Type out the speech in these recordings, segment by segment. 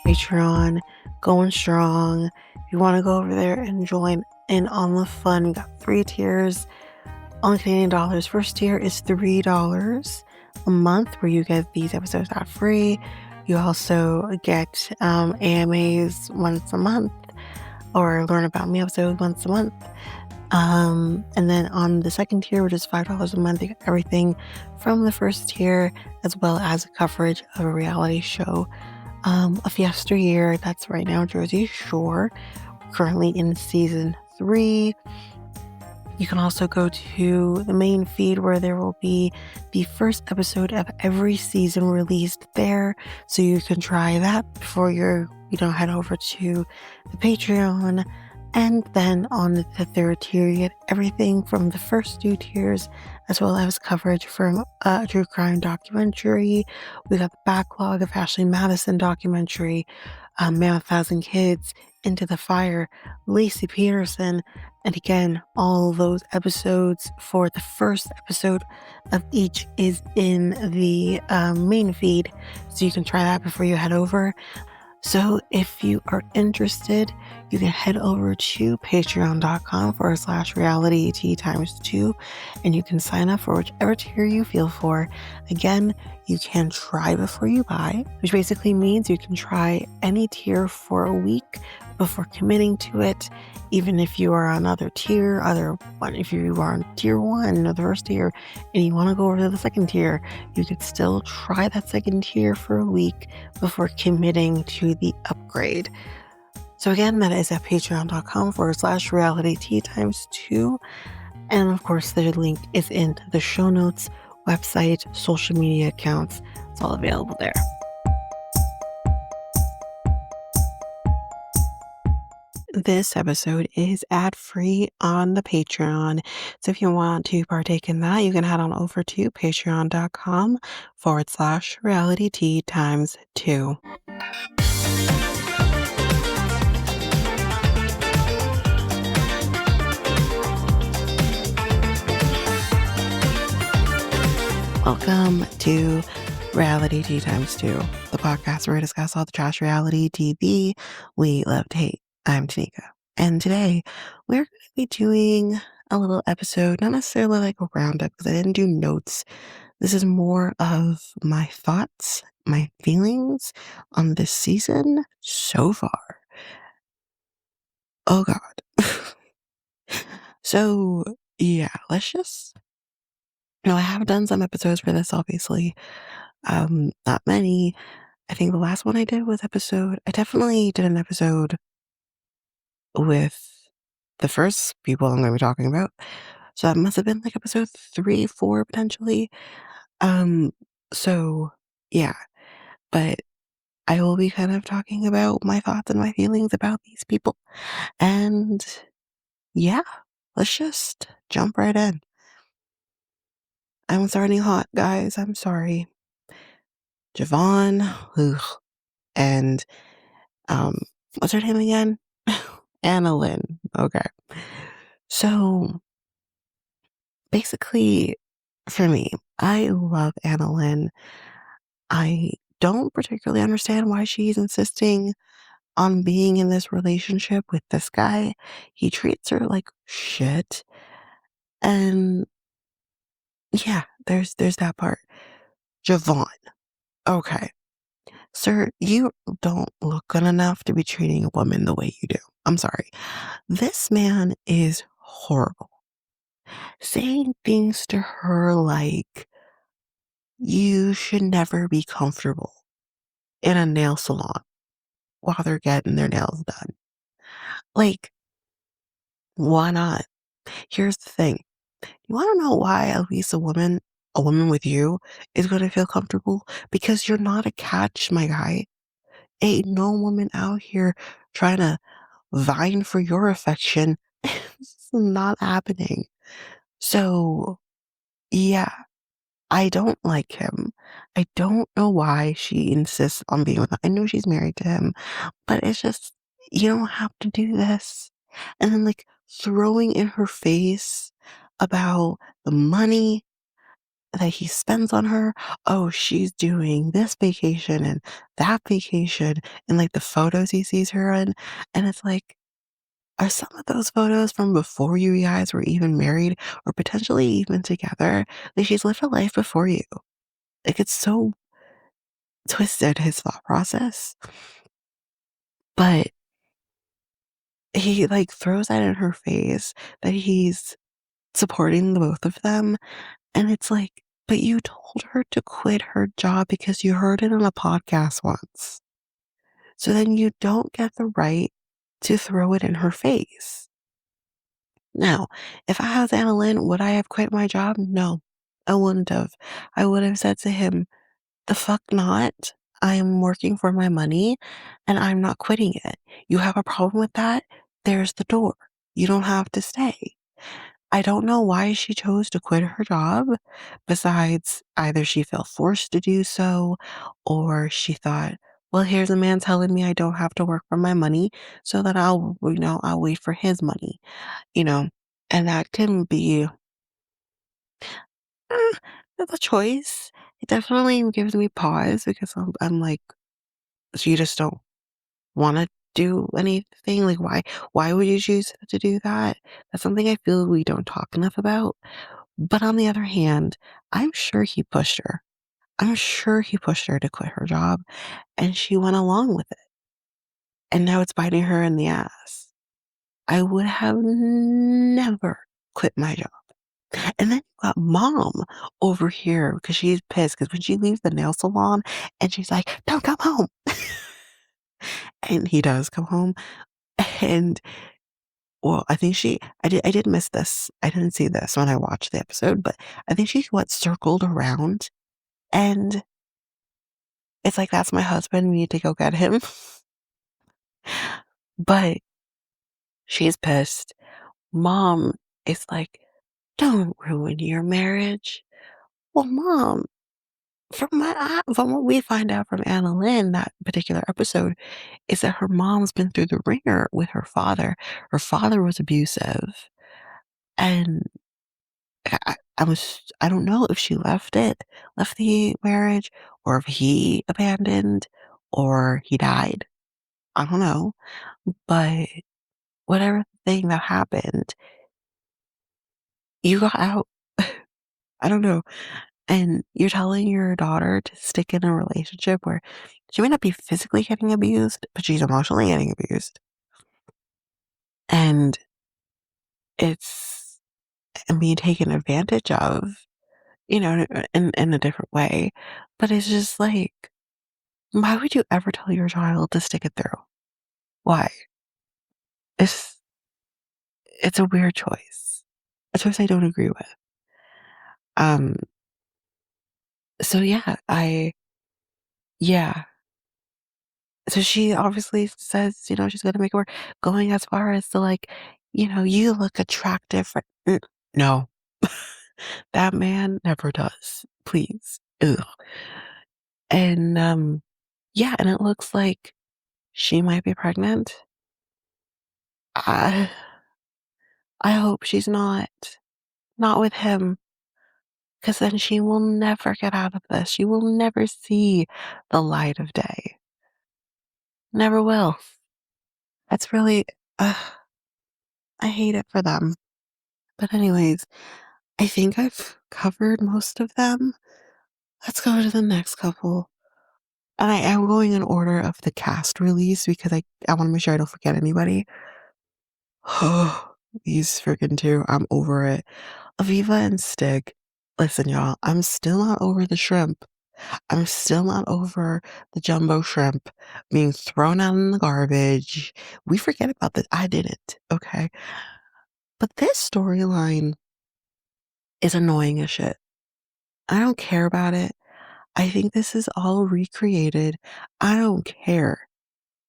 Patreon, going strong. If you want to go over there and join in on the fun, we got 3 tiers on Canadian dollars. First tier is $3 a month, where you get these episodes ad free. You also get AMAs once a month, or learn about me episodes once a month. And then on the second tier, which is $5 a month, you get everything from the first tier, as well as coverage of a reality show of yesteryear. That's right now Jersey Shore, currently in season 3. You can also go to the main feed, where there will be the first episode of every season released there. So you can try that before you head over to the Patreon. And then on the third tier, you get everything from the first 2 tiers, as well as coverage from a true crime documentary. We got the backlog of Ashley Madison documentary, Man with 1,000 Kids, Into the Fire, Lacey Peterson, and again, all those episodes for the first episode of each is in the main feed, so you can try that before you head over. So if you are interested, you can head over to patreon.com/realityt times 2, and you can sign up for whichever tier you feel for. Again, you can try before you buy, which basically means you can try any tier for a week before committing to it. Even if you are on other tier, if you are on tier 1 or the first tier and you want to go over to the second tier, you could still try that second tier for a week before committing to the upgrade. So again, that is at patreon.com/realityt times 2. And of course, the link is in the show notes, website, social media accounts. It's all available there. This episode is ad-free on the Patreon. So if you want to partake in that, you can head on over to patreon.com/realityt times 2. Welcome to Reality Tea Times 2, the podcast where we discuss all the trash reality TV we love to hate. I'm Tanika, and today we're going to be doing a little episode, not necessarily like a roundup, because I didn't do notes. This is more of my thoughts, my feelings on this season so far. Oh God. So yeah, I have done some episodes for this, obviously. Not many. I think the last one I did was I definitely did an episode with the first people I'm going to be talking about. So that must have been like episode 3, 4, potentially. So yeah, but I will be kind of talking about my thoughts and my feelings about these people. And yeah, let's just jump right in. I'm starting hot, guys. I'm sorry. Javon, ugh, and um, what's her name again? Anna Lynn. Okay. So basically, for me, I love Anna Lynn. I don't particularly understand why she's insisting on being in this relationship with this guy. He treats her like shit. And yeah, there's that part. Javon. Okay. Sir, you don't look good enough to be treating a woman the way you do. I'm sorry. This man is horrible. Saying things to her like, you should never be comfortable in a nail salon while they're getting their nails done. Like, why not? Here's the thing. You want to know why at least a woman with you is going to feel comfortable? Because you're not a catch, my guy. Ain't no woman out here trying to vying for your affection. It's not happening. So, yeah, I don't like him. I don't know why she insists on being with him. I know she's married to him, but it's just, you don't have to do this. And then, like, throwing in her face about the money. that he spends on her. Oh, she's doing this vacation and that vacation, and like the photos he sees her in. And it's like, are some of those photos from before you guys were even married or potentially even together? Like she's lived a life before you. Like it's so twisted, his thought process. But he like throws that in her face that he's supporting the both of them. And it's like, but you told her to quit her job because you heard it on a podcast once. So then you don't get the right to throw it in her face. Now, if I was Anna Lynn, would I have quit my job? No, I wouldn't have. I would have said to him, the fuck not. I am working for my money and I'm not quitting it. You have a problem with that? There's the door. You don't have to stay. I don't know why she chose to quit her job, besides either she felt forced to do so or she thought, well, here's a man telling me I don't have to work for my money so that I'll wait for his money, you know, and that can be eh, a choice. It definitely gives me pause because I'm like, so you just don't want to do anything? Like, why would you choose to do that? That's something I feel we don't talk enough about. But on the other hand, I'm sure he pushed her. I'm sure he pushed her to quit her job and she went along with it. And now it's biting her in the ass. I would have never quit my job. And then you got mom over here because she's pissed because when she leaves the nail salon and she's like, don't come home. And he does come home. And well, I did miss this. I didn't see this when I watched the episode, but I think she what circled around and it's like, "That's my husband, we need to go get him." But she's pissed. Mom is like, "Don't ruin your marriage." Well, mom, from what we find out from Anna Lynn, that particular episode, is that her mom's been through the ringer with her father. Her father was abusive, and I don't know if she left the marriage, or if he abandoned, or he died. I don't know, but whatever thing that happened, you got out. I don't know. And you're telling your daughter to stick in a relationship where she may not be physically getting abused, but she's emotionally getting abused. And it's being taken advantage of, in a different way. But it's just like, why would you ever tell your child to stick it through? Why? It's it's a weird choice. A choice I don't agree with. Um, so yeah. So she obviously says, she's gonna make it work, going as far as to like, you look attractive. No, that man never does. Please. Ugh. And yeah, and it looks like she might be pregnant. I I hope she's not with him, because then she will never get out of this. She will never see the light of day. Never will. That's really, I hate it for them. But anyways, I think I've covered most of them. Let's go to the next couple. And I am going in order of the cast release because I want to make sure I don't forget anybody. Oh, these freaking two. I'm over it. Aviva and Stig. Listen, y'all, I'm still not over the shrimp. I'm still not over the jumbo shrimp being thrown out in the garbage. We forget about that. I didn't, okay? But this storyline is annoying as shit. I don't care about it. I think this is all recreated. I don't care.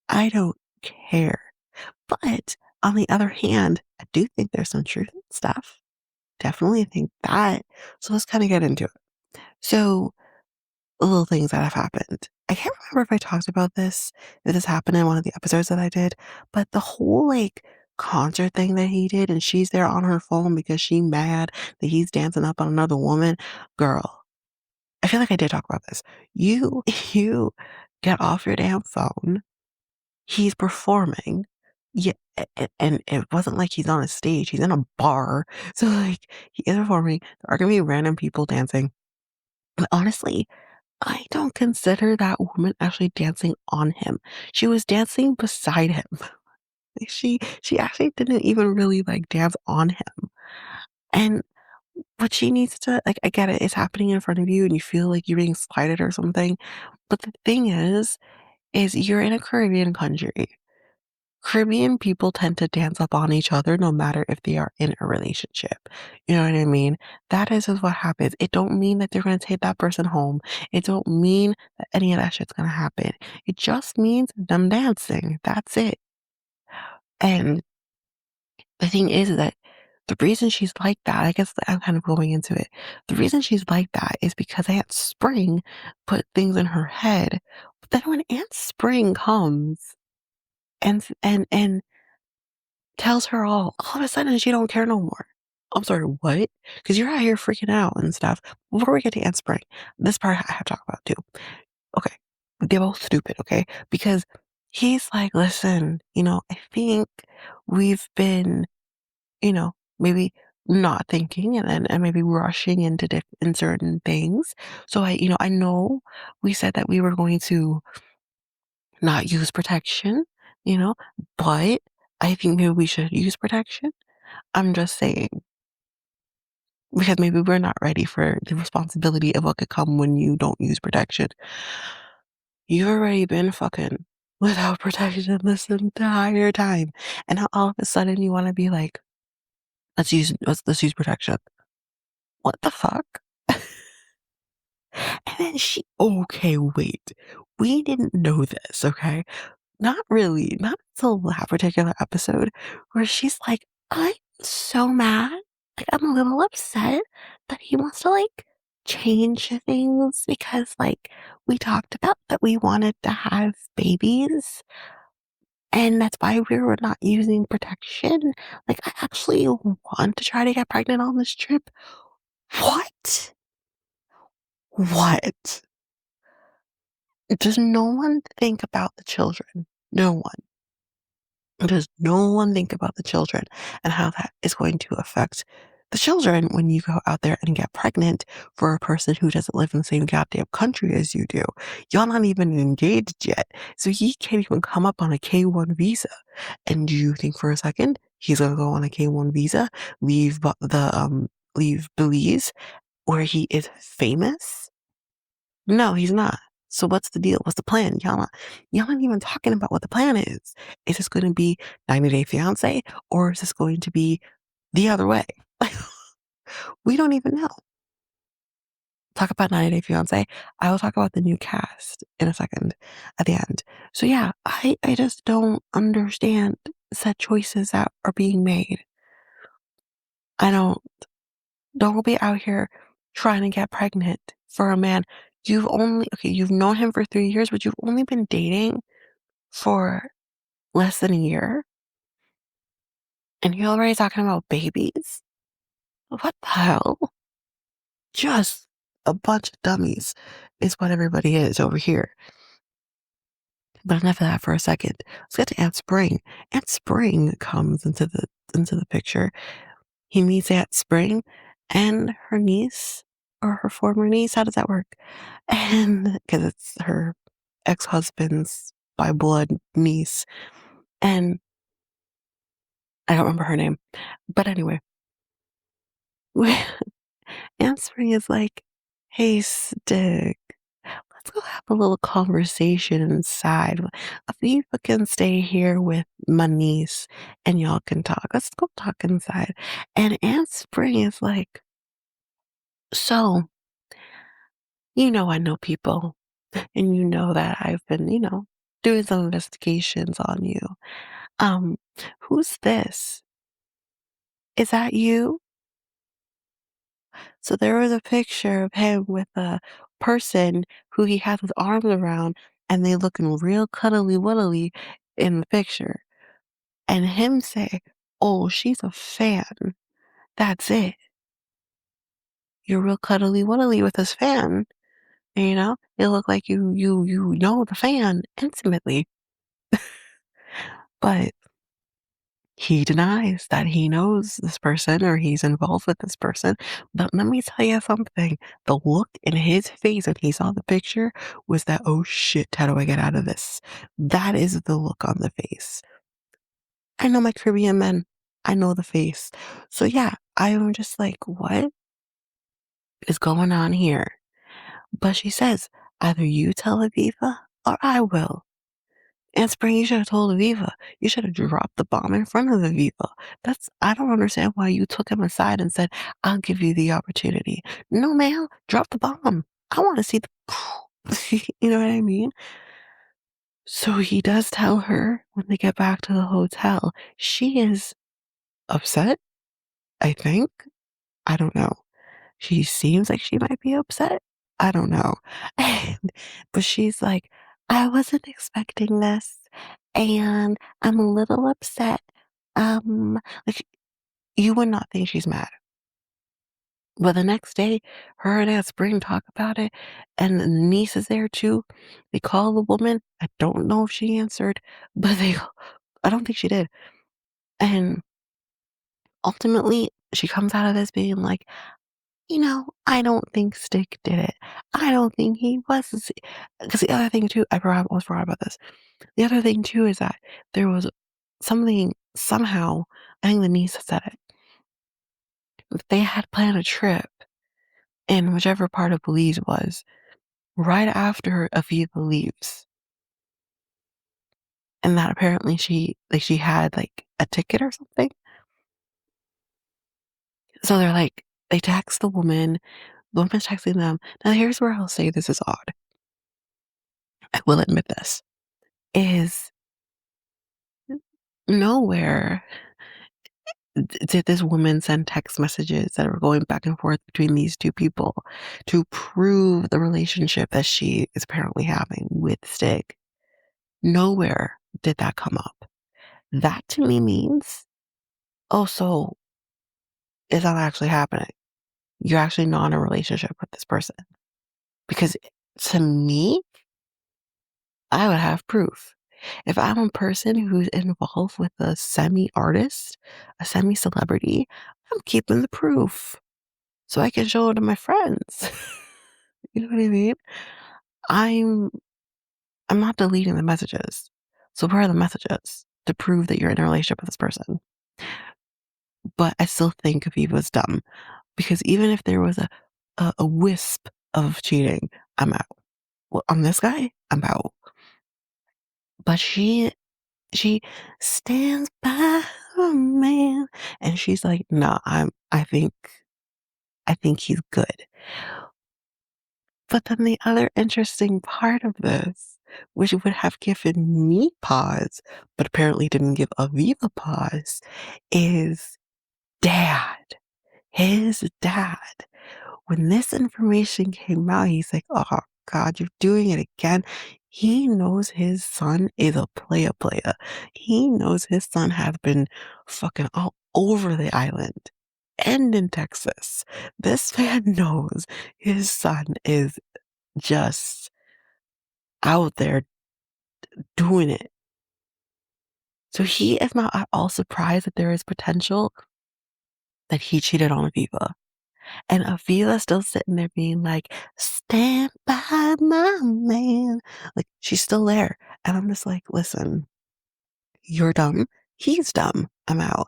I don't care. But on the other hand, I do think there's some truth in stuff. Definitely think that. So let's kind of get into it. So, little things that have happened. I can't remember if I talked about this, if this happened in one of the episodes that I did, but the whole like concert thing that he did, and she's there on her phone because she mad that he's dancing up on another woman. Girl, I feel like I did talk about this. You you get off your damn phone. He's performing. Yeah, and it wasn't like he's on a stage. He's in a bar. So like he is performing. There are gonna be random people dancing. But honestly, I don't consider that woman actually dancing on him. She was dancing beside him. She actually didn't even really like dance on him. And what she needs to like, I get it, it's happening in front of you and you feel like you're being slighted or something. But the thing is you're in a Caribbean country. Caribbean people tend to dance up on each other no matter if they are in a relationship. You know what I mean? That is just what happens. It don't mean that they're gonna take that person home. It don't mean that any of that shit's gonna happen. It just means them dancing. That's it. And the thing is that the reason she's like that, I guess I'm kind of going into it. The reason she's like that is because Aunt Spring put things in her head. But then when Aunt Spring comes and tells her all of a sudden she don't care no more. I'm sorry, what? Because you're out here freaking out and stuff. Before we get to Aunt Spring, this part I have to talk about too. Okay. They're both stupid, okay? Because he's like, listen, I think we've been, maybe not thinking and maybe rushing into in certain things. So I know we said that we were going to not use protection, you know, but I think maybe we should use protection. I'm just saying, because maybe we're not ready for the responsibility of what could come when you don't use protection. You've already been fucking without protection this entire time. And now all of a sudden you want to be like, let's use protection. What the fuck? And then okay, wait. We didn't know this, okay? Not really, not until that particular episode where she's like, I'm so mad. Like, I'm a little upset that he wants to change things because we talked about that we wanted to have babies and that's why we were not using protection. Like, I actually want to try to get pregnant on this trip. What? What? Does no one think about the children? No one. Does no one think about the children and how that is going to affect the children when you go out there and get pregnant for a person who doesn't live in the same goddamn country as you do? Y'all not even engaged yet. So he can't even come up on a K1 visa. And do you think for a second he's gonna go on a K1 visa, leave Belize where he is famous? No, he's not. So what's the deal? What's the plan? Y'all not even talking about what the plan is. Is this going to be 90 Day Fiance or is this going to be the other way? We don't even know. Talk about 90 Day Fiance. I will talk about the new cast in a second at the end. So yeah, I just don't understand said choices that are being made. I don't be out here trying to get pregnant for a man. You've known him for 3 years, but you've only been dating for less than a year, and you're already talking about babies? What the hell? Just a bunch of dummies is what everybody is over here. But enough of that for a second. Let's get to Aunt Spring. Aunt Spring comes into the picture. He meets Aunt Spring and her niece or her former niece. How does that work? And because it's her ex-husband's by blood niece. And I don't remember her name. But anyway, Aunt Spring is like, hey, Stick, let's go have a little conversation inside. If you can stay here with my niece and y'all can talk. Let's go talk inside. And Aunt Spring is like, so, I know people, and you know that I've been, doing some investigations on you. Um, who's this? Is that you? So there was a picture of him with a person who he has his arms around, and they looking real cuddly wuddly in the picture. and him say, "Oh, she's a fan. That's it. You're real cuddly wuddly with this fan." You know, it looked like you know the fan intimately, but he denies that he knows this person or he's involved with this person. But let me tell you something. The look in his face when he saw the picture was that, oh shit, how do I get out of this? That is the look on the face. I know my Caribbean men. I know the face. So yeah, I'm just like, what is going on here? But she says, either you tell Aviva or I will. And Spring, you should have told Aviva. You should have dropped the bomb in front of Aviva. I don't understand why you took him aside and said, I'll give you the opportunity. No, ma'am, drop the bomb. I want to see the, you know what I mean? So he does tell her when they get back to the hotel. She is upset, I think. I don't know. She seems like she might be upset. I don't know. And, but she's like, I wasn't expecting this and I'm a little upset. Like you would not think she's mad. But the next day, her and Aunt Spring talk about it, and the niece is there too. They call the woman. I don't know if she answered, but I don't think she did. And ultimately, she comes out of this being like, I don't think Stick did it. I don't think he was. Because the other thing too, almost forgot about this. The other thing too is that there was something somehow. I think the niece said it. They had planned a trip in whichever part of Belize it was right after Aviva leaves, and that apparently she had like a ticket or something. So they text the woman. The woman's texting them. Now here's where I'll say this is odd. I will admit this is nowhere did this woman send text messages that were going back and forth between these two people to prove the relationship that she is apparently having with Stig. Nowhere did that come up. That to me means, oh, so it's not actually happening. You're actually not in a relationship with this person. Because to me, I would have proof. If I'm a person who's involved with a semi artist, a semi celebrity, I'm keeping the proof so I can show it to my friends. You know what I mean? I'm I'm not deleting the messages. So where are the messages to prove that you're in a relationship with this person? But I still think Aviva's dumb because even if there was a wisp of cheating, I'm out. Well, on this guy, I'm out. But she stands by her man, and she's like, "No, I think he's good." But then the other interesting part of this, which would have given me pause, but apparently didn't give Aviva pause, is dad. His dad. When this information came out, he's like, oh God, you're doing it again. He knows his son is a player. He knows his son has been fucking all over the island and in Texas. This man knows his son is just out there doing it. So he is not at all surprised that there is potential that he cheated on Aviva. And Avila's still sitting there being like, stand by my man. Like, she's still there. And I'm just like, listen, you're dumb. He's dumb. I'm out.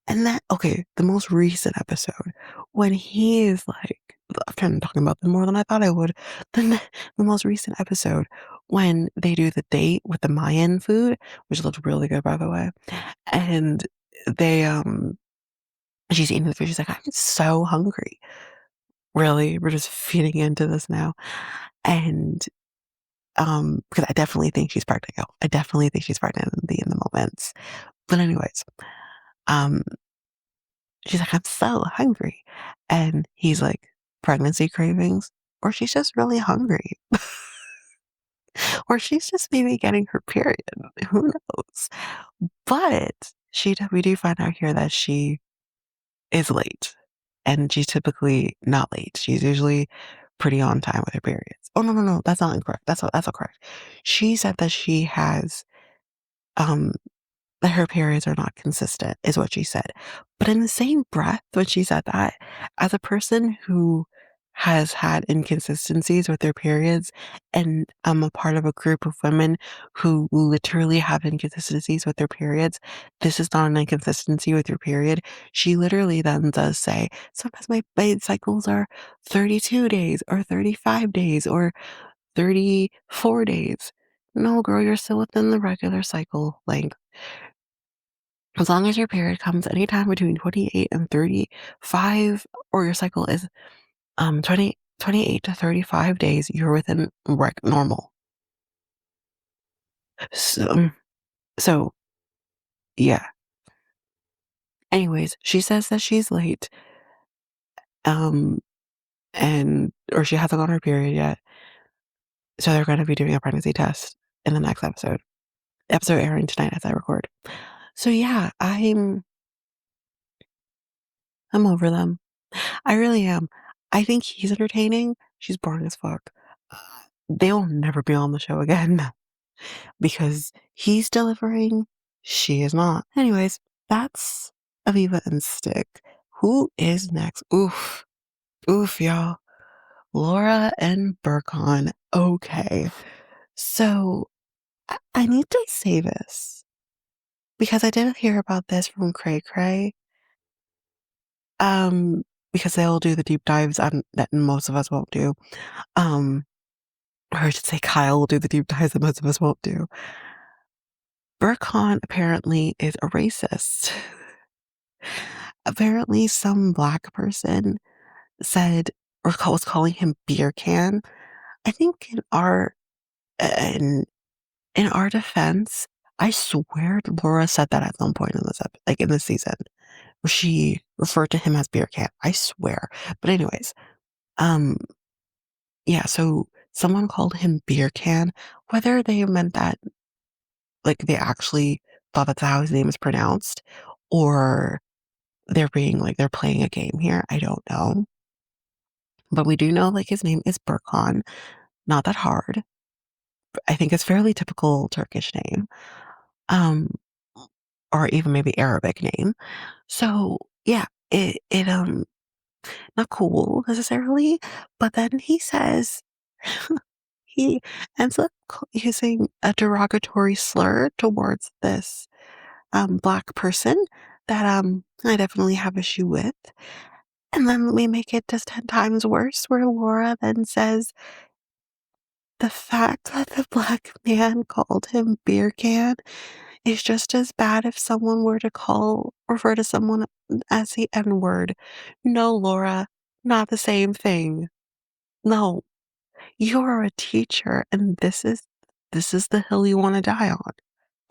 And that, okay, the most recent episode, when he is like, I'm trying to talk about them more than I thought I would. The most recent episode, when they do the date with the Mayan food, which looked really good, by the way. And they, she's eating the food. She's like, I'm so hungry. Really, we're just feeding into this now. And because I definitely think she's pregnant. Yo. I definitely think she's pregnant in the moments. But anyways, um, she's like, I'm so hungry. And he's like, pregnancy cravings, or she's just really hungry. Or she's just maybe getting her period. Who knows? But we do find out here that she is late, and she's typically not late. She's usually pretty on time with her periods. Oh, no, no, no, that's not incorrect. That's not correct. She said that she has, um, that her periods are not consistent, is what she said. But in the same breath, when she said that, as a person who has had inconsistencies with their periods, and I'm a part of a group of women who literally have inconsistencies with their periods, this is not an inconsistency with your period. She literally then does say, sometimes my cycles are 32 days or 35 days or 34 days. No, girl, you're still within the regular cycle length. As long as your period comes anytime between 28 and 35, or your cycle is 28 to 35 days, you're within normal. So, so yeah. Anyways, she says that she's late, um, and or she hasn't got her period yet. So they're going to be doing a pregnancy test in the next episode. Episode airing tonight as I record. So yeah, I'm over them. I really am. I think he's entertaining. She's boring as fuck. Uh, They'll never be on the show again because he's delivering, she is not. Anyways, that's Aviva and Stick. Who is next? Oof. Oof, y'all. Laura and Burkon. Okay. So I need to say this because I did hear about this from Cray Cray. Um, because they'll do the deep dives that most of us won't do. Um, or I should say Kyle will do the deep dives that most of us won't do. Burkhan apparently is a racist. Apparently, some black person said or was calling him beer can. I think in in our defense, I swear Laura said that at some point in this like in this season, where she referred to him as beer can. I swear. But anyways, um, yeah. So someone called him beer can. Whether they meant that like they actually thought that's how his name is pronounced, or they're being like they're playing a game here. I don't know. But we do know like his name is Burkan. Not that hard. I think it's fairly typical Turkish name. Um, or even maybe Arabic name. So yeah, it not cool necessarily. But then he says he ends up using a derogatory slur towards this black person that I definitely have issue with. And then we make it just 10 times worse, where Laura then says the fact that the black man called him beer can is just as bad if someone were to refer to someone as the N word. No, Laura, not the same thing. No, you are a teacher, and this is the hill you want to die on.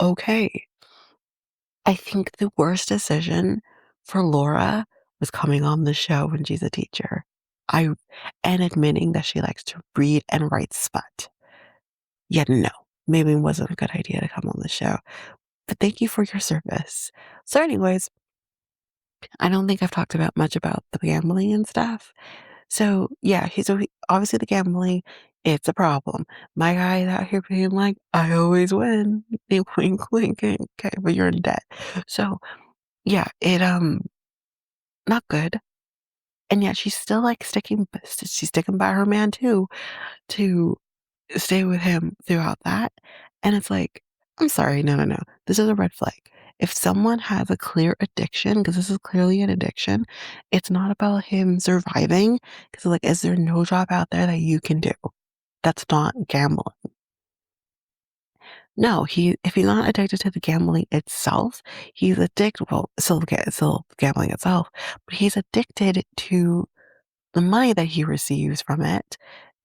Okay. I think the worst decision for Laura was coming on the show when she's a teacher. I and admitting that she likes to read and write smut. Yeah, no, maybe it wasn't a good idea to come on the show. But thank you for your service. So, anyways, I don't think I've talked about much about the gambling and stuff. So yeah, obviously the gambling, it's a problem. My guy is out here being like, I always win. Wink, wink, wink. Okay, but you're in debt. So yeah, it not good. And yet she's sticking by her man too to stay with him throughout that. And it's like, I'm sorry, no, no, no. This is a red flag. If someone has a clear addiction, because this is clearly an addiction, it's not about him surviving. Because, like, is there no job out there that you can do? That's not gambling. No, if he's not addicted to the gambling itself, he's addicted, well, still gambling itself, but he's addicted to the money that he receives from it.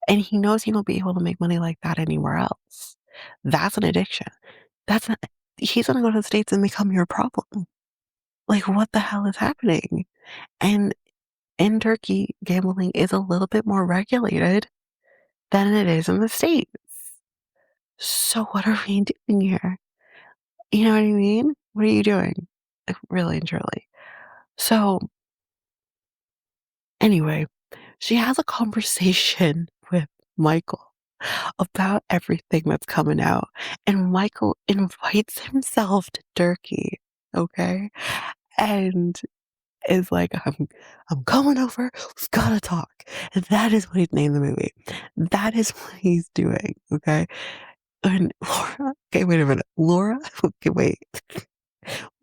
And he knows he won't be able to make money like that anywhere else. That's an addiction. That's not, he's gonna go to the States and become your problem. Like, what the hell is happening? And in Turkey, gambling is a little bit more regulated than it is in the States. So what are we doing here? You know what I mean? What are you doing? Like, really and truly. So anyway, she has a conversation with Michael about everything that's coming out. And Michael invites himself to Turkey. Okay. And is like, I'm coming over. We've got to talk. And that is what he's named the movie. That is what he's doing. Okay. And Laura, okay, wait a minute. Laura, okay, wait.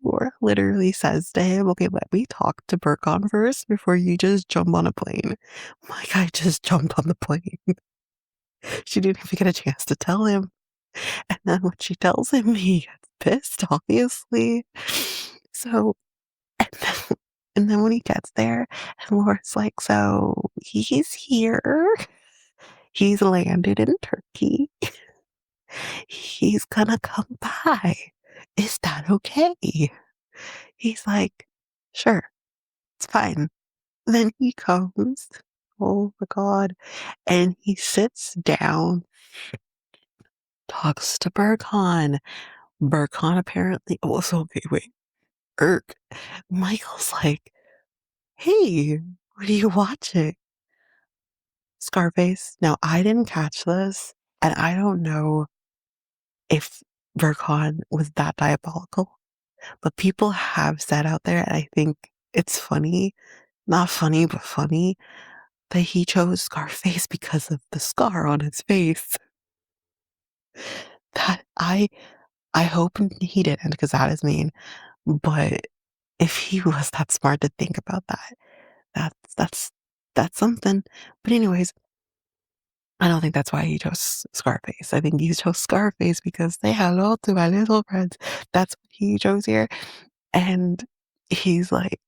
Laura literally says to him, okay, let me talk to Burkon first before you just jump on a plane. My guy just jumped on the plane. She didn't even get a chance to tell him. And then when she tells him, he gets pissed, obviously. So, and then, and then when he gets there, and Laura's like, so he's here. He's landed in Turkey. He's gonna come by. Is that okay? He's like, sure, it's fine. Then he comes. Oh my God. And he sits down, talks to Burkhan. Burkhan apparently, oh, so okay, wait. Irk. Michael's like, hey, what are you watching? Scarface. Now, I didn't catch this, and I don't know if Burkhan was that diabolical, but people have said out there, and I think it's funny, not funny, but funny, that he chose Scarface because of the scar on his face. That I hope he didn't, because that is mean. But if he was that smart to think about that, that's that's that's something. But anyways, I don't think that's why he chose Scarface. I think he chose Scarface because say hello to my little friends. That's what he chose here. And he's like,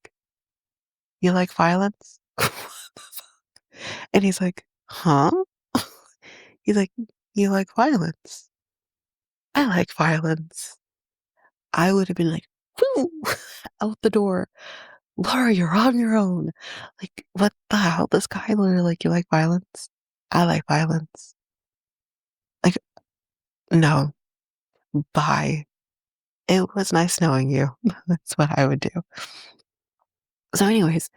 you like violence? And he's like, huh? He's like, you like violence? I like violence. I would have been like, whoo, out the door. Laura, you're on your own. Like, what the hell? This guy literally like, you like violence? I like violence. Like, no, bye. It was nice knowing you. That's what I would do. So, anyways,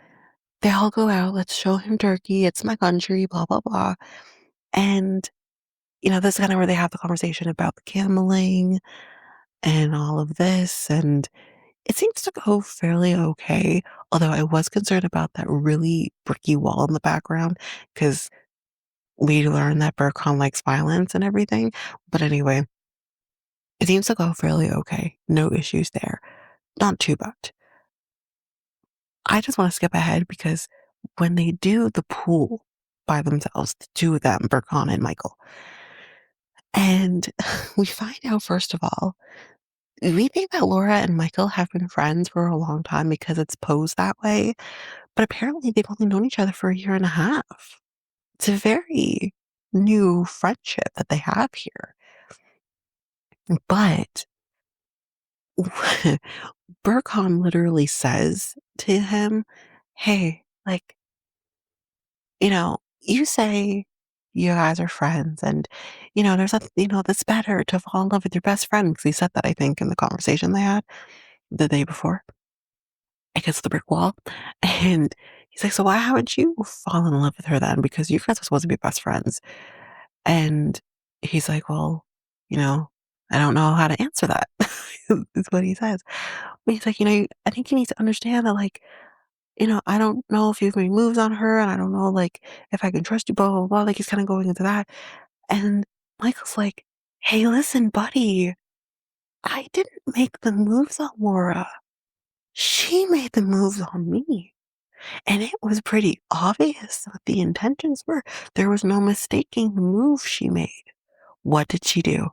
they all go out. Let's show him Turkey. It's my country, blah, blah, blah. And, this is kind of where they have the conversation about the cameling and all of this. And it seems to go fairly okay. Although I was concerned about that really bricky wall in the background because we learned that Burkhan likes violence and everything. But anyway, it seems to go fairly okay. No issues there. Not too bad. I just want to skip ahead because when they do the pool by themselves, the two of them, Burkhan and Michael, and we find out, first of all, we think that Laura and Michael have been friends for a long time because it's posed that way, but apparently they've only known each other for a year and a half. It's a very new friendship that they have here. But Burkhan literally says to him, hey, like, you say you guys are friends and, there's a, that's better to fall in love with your best friend because he said that, I think, in the conversation they had the day before against the brick wall. And he's like, so why haven't you fallen in love with her then? Because you guys are supposed to be best friends. And he's like, well, you know, I don't know how to answer that, is what he says. But he's like, I think you need to understand that, like, I don't know if you've made moves on her, and I don't know, like, if I can trust you, blah, blah, blah. Like, he's kind of going into that. And Michael's like, hey, listen, buddy, I didn't make the moves on Laura. She made the moves on me. And it was pretty obvious what the intentions were. There was no mistaking the move she made. What did she do?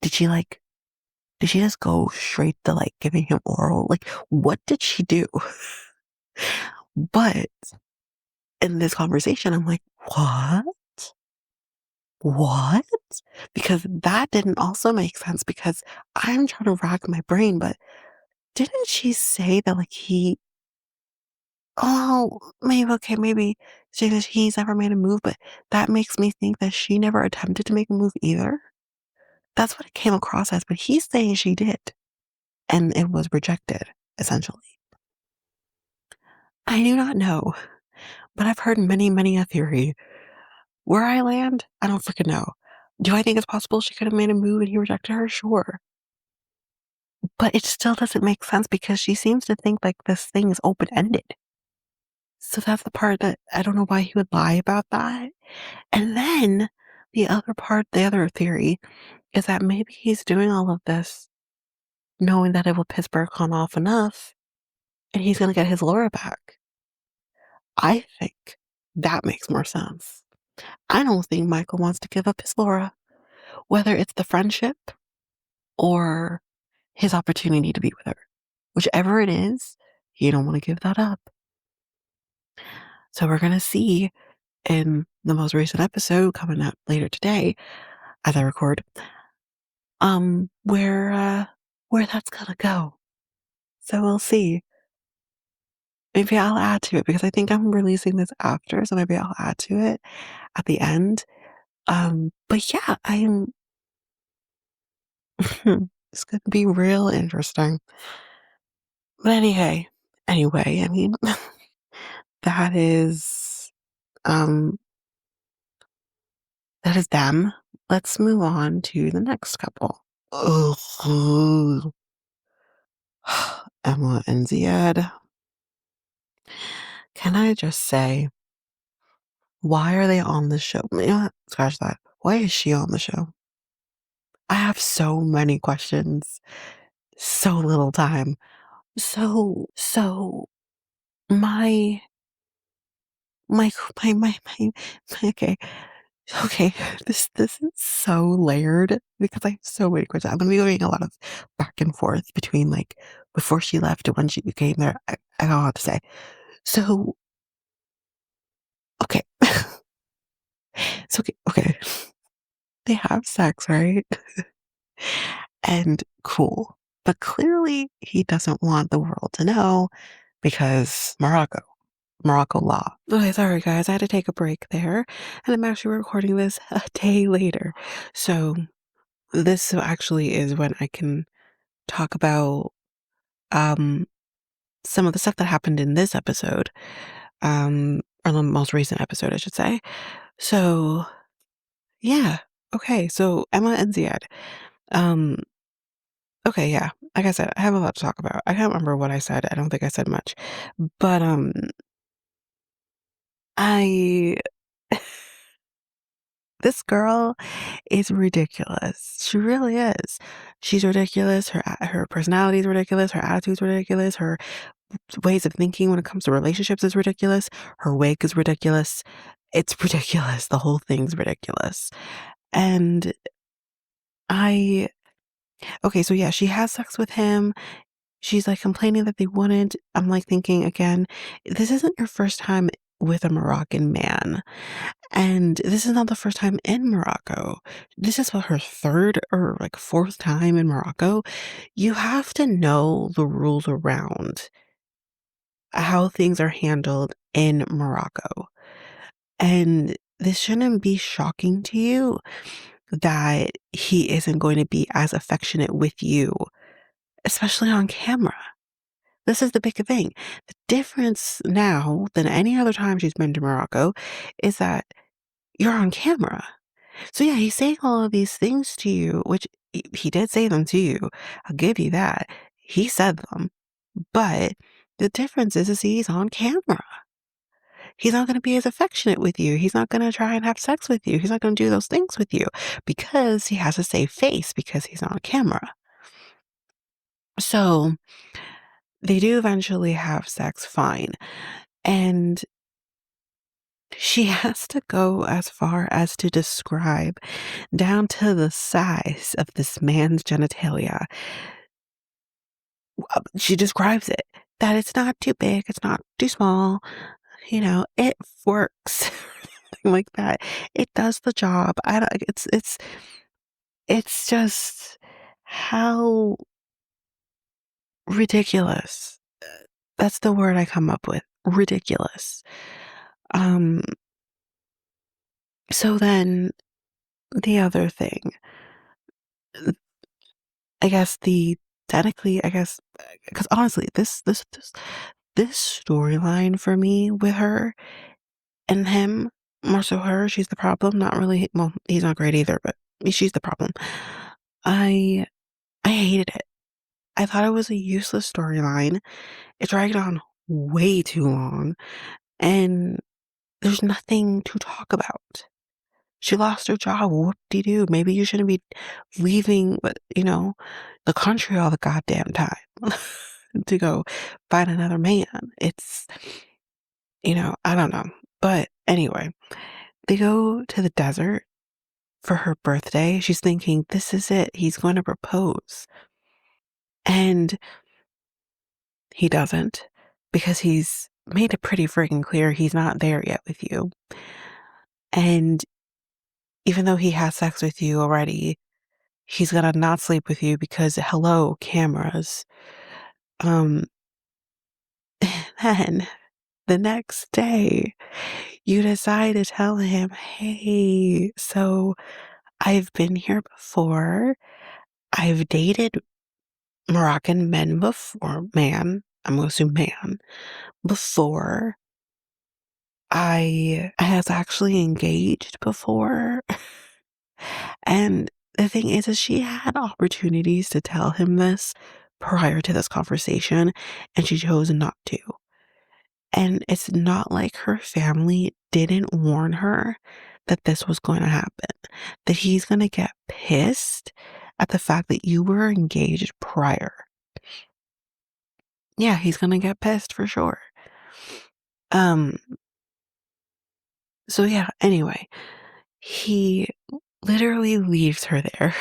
Did she did she just go straight to like giving him oral? Like, what did she do? But in this conversation, I'm like, what? What? Because that didn't also make sense because I'm trying to rack my brain, but didn't she say that like oh, maybe, okay, maybe say that he's never made a move, but that makes me think that she never attempted to make a move either. That's what it came across as, but he's saying she did, and it was rejected, essentially. I do not know, but I've heard many, many a theory. Where I land, I don't freaking know. Do I think it's possible she could have made a move and he rejected her? Sure. But it still doesn't make sense because she seems to think like this thing is open ended. So that's the part that I don't know why he would lie about that. And then the other part, the other theory is that maybe he's doing all of this knowing that it will piss Burkhan off enough and he's going to get his Laura back. I think that makes more sense. I don't think Michael wants to give up his Laura, whether it's the friendship or his opportunity to be with her. Whichever it is, you don't want to give that up. So we're going to see in the most recent episode coming up later today as I record, where that's gonna go. So we'll see. Maybe I'll add to it because I think I'm releasing this after, so maybe I'll add to it at the end. But yeah, I'm it's gonna be real interesting. But anyway, I mean that is um that is them. Let's move on to the next couple. Ugh. Emma and Ziad. Can I just say, why are they on the show? You know what? Scratch that. Why is she on the show? I have so many questions, so little time. So my my okay. Okay, this is so layered because I have so many questions. I'm gonna be going a lot of back and forth between like before she left and when she came there. I got a lot to say. So okay, so okay. They have sex, right? And cool. But clearly he doesn't want the world to know because Morocco law. Okay, sorry guys, I had to take a break there. And I'm actually recording this a day later. So this actually is when I can talk about um some of the stuff that happened in this episode. Or the most recent episode, I should say. So yeah. Okay, so Emma and Ziad. Um Okay, yeah. Like I said, I have a lot to talk about. I can't remember what I said. I don't think I said much. But I this girl is ridiculous. She really is. She's ridiculous. Her personality is ridiculous. Her attitude's ridiculous. Her ways of thinking when it comes to relationships is ridiculous. Her wig is ridiculous. It's ridiculous. The whole thing's ridiculous. And I okay, so yeah, she has sex with him. She's, like, complaining that they wouldn't. I'm, like, thinking again, this isn't your first time with a Moroccan man, and this is not the first time in Morocco. This is what, her 3rd or, like, 4th time in Morocco. You have to know the rules around how things are handled in Morocco, and this shouldn't be shocking to you that he isn't going to be as affectionate with you, especially on camera. This is the big thing. The difference now than any other time she's been to Morocco is that you're on camera. So yeah, he's saying all of these things to you, which he did say them to you. I'll give you that. He said them. But the difference is he's on camera. He's not going to be as affectionate with you. He's not going to try and have sex with you. He's not going to do those things with you because he has a safe face because he's on camera. So they do eventually have sex, fine. And she has to go as far as to describe down to the size of this man's genitalia. She describes it that it's not too big, it's not too small, it works. Like that. It does the job. I don't it's just how ridiculous. That's the word I come up with. Ridiculous. Um so then the other thing. I guess the technically, I guess, because honestly, this storyline for me with her and him, more so her, she's the problem, not really, well, he's not great either, but she's the problem. I I hated it. I thought it was a useless storyline. It dragged on way too long, and there's nothing to talk about. She lost her job. Whoop-de-doo. Maybe you shouldn't be leaving, the country all the goddamn time to go find another man. I don't know. But anyway, they go to the desert for her birthday. She's thinking, this is it. He's going to propose. And he doesn't, because he's made it pretty freaking clear he's not there yet with you. And even though he has sex with you already, he's gonna not sleep with you because hello, cameras. Um, then the next day, you decide to tell him, hey, so I've been here before. I've dated Moroccan men before, man. I'm gonna assume man before. I was actually engaged before. And the thing is she had opportunities to tell him this prior to this conversation, and she chose not to. And it's not like her family didn't warn her that this was going to happen, that he's going to get pissed at the fact that you were engaged prior. Yeah, he's going to get pissed for sure. Um, so yeah, anyway, he literally leaves her there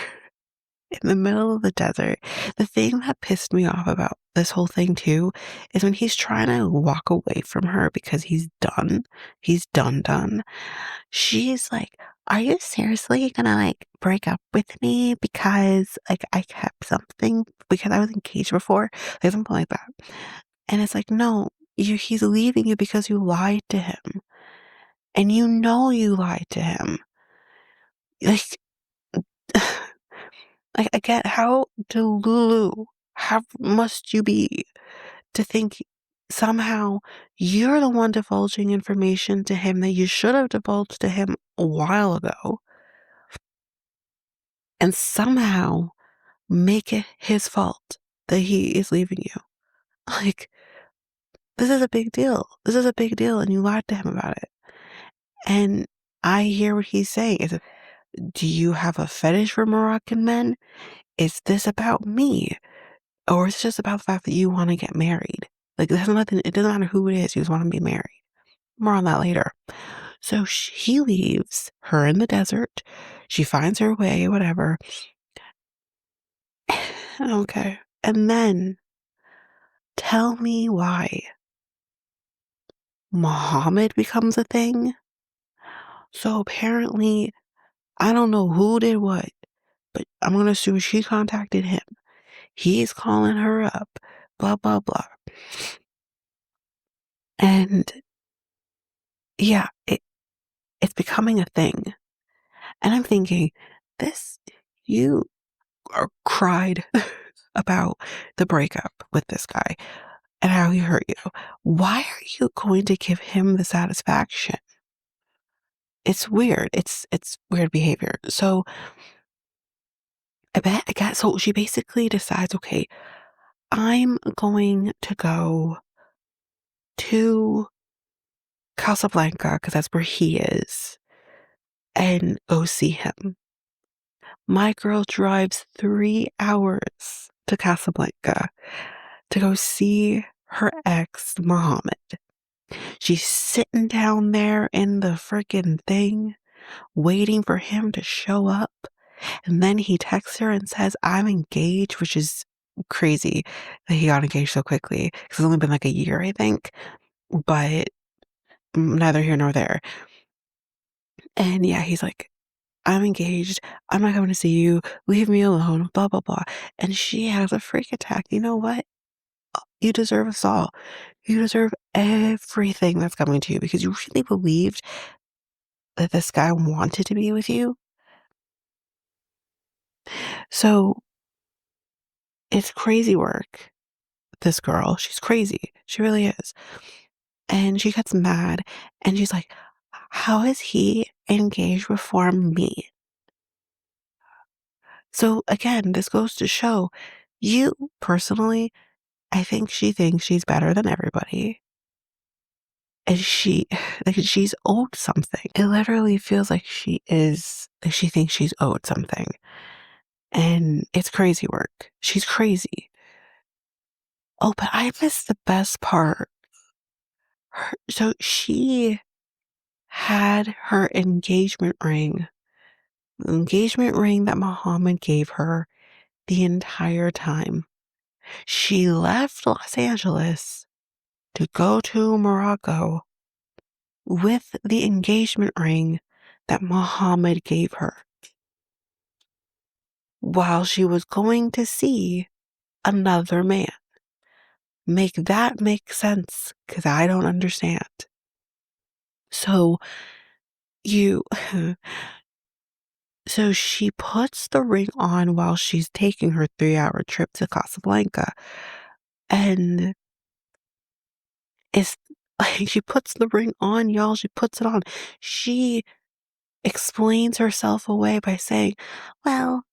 in the middle of the desert. The thing that pissed me off about this whole thing too is when he's trying to walk away from her because he's done. She's like, are you seriously gonna like break up with me because like I kept something because I was engaged before? Like something like that. And it's like, no, he's leaving you because you lied to him. And you know you lied to him. Like I get how delulu how must you be to think somehow you're the one divulging information to him that you should have divulged to him a while ago and somehow make it his fault that he is leaving you. Like, this is a big deal. This is a big deal, and you lied to him about it. And I hear what he's saying. Do you have a fetish for Moroccan men? Is this about me? Or it's just about the fact that you want to get married. Like, it has nothing, it doesn't matter who it is, you just want to be married. More on that later. So he leaves her in the desert. She finds her way, whatever. Okay. And then tell me why Muhammad becomes a thing. So apparently, I don't know who did what, but I'm going to assume she contacted him. He's calling her up, blah, blah, blah. And yeah, it's becoming a thing. And I'm thinking, this, you are cried about the breakup with this guy and how he hurt you. Why are you going to give him the satisfaction? It's weird. It's weird behavior. So I guess so she basically decides, okay, I'm going to go to Casablanca because that's where he is and go see him. My girl drives 3 hours to Casablanca to go see her ex, Mohammed. She's sitting down there in the freaking thing, waiting for him to show up. And then he texts her and says, I'm engaged, which is crazy that he got engaged so quickly. Because it's only been like a year, I think. But neither here nor there. And yeah, he's like, I'm engaged. I'm not coming to see you. Leave me alone. Blah, blah, blah. And she has a freak attack. You know what? You deserve us all. You deserve everything that's coming to you because you really believed that this guy wanted to be with you. So It's crazy work. This girl, she's crazy. She really is. And she gets mad and she's like, how is he engaged before me? So again, this goes to show you personally, I think she thinks she's better than everybody. And she, like, she's owed something. It literally feels like she is, like, she thinks she's owed something. And it's crazy work. She's crazy. Oh, but I missed the best part. So she had her engagement ring that Muhammad gave her the entire time. She left Los Angeles to go to Morocco with the engagement ring that Muhammad gave her while she was going to see another man. Make that make sense, because I don't understand. So you, so she puts the ring on while she's taking her 3-hour trip to Casablanca. And it's like she puts the ring on, y'all. She puts it on. She explains herself away by saying, well,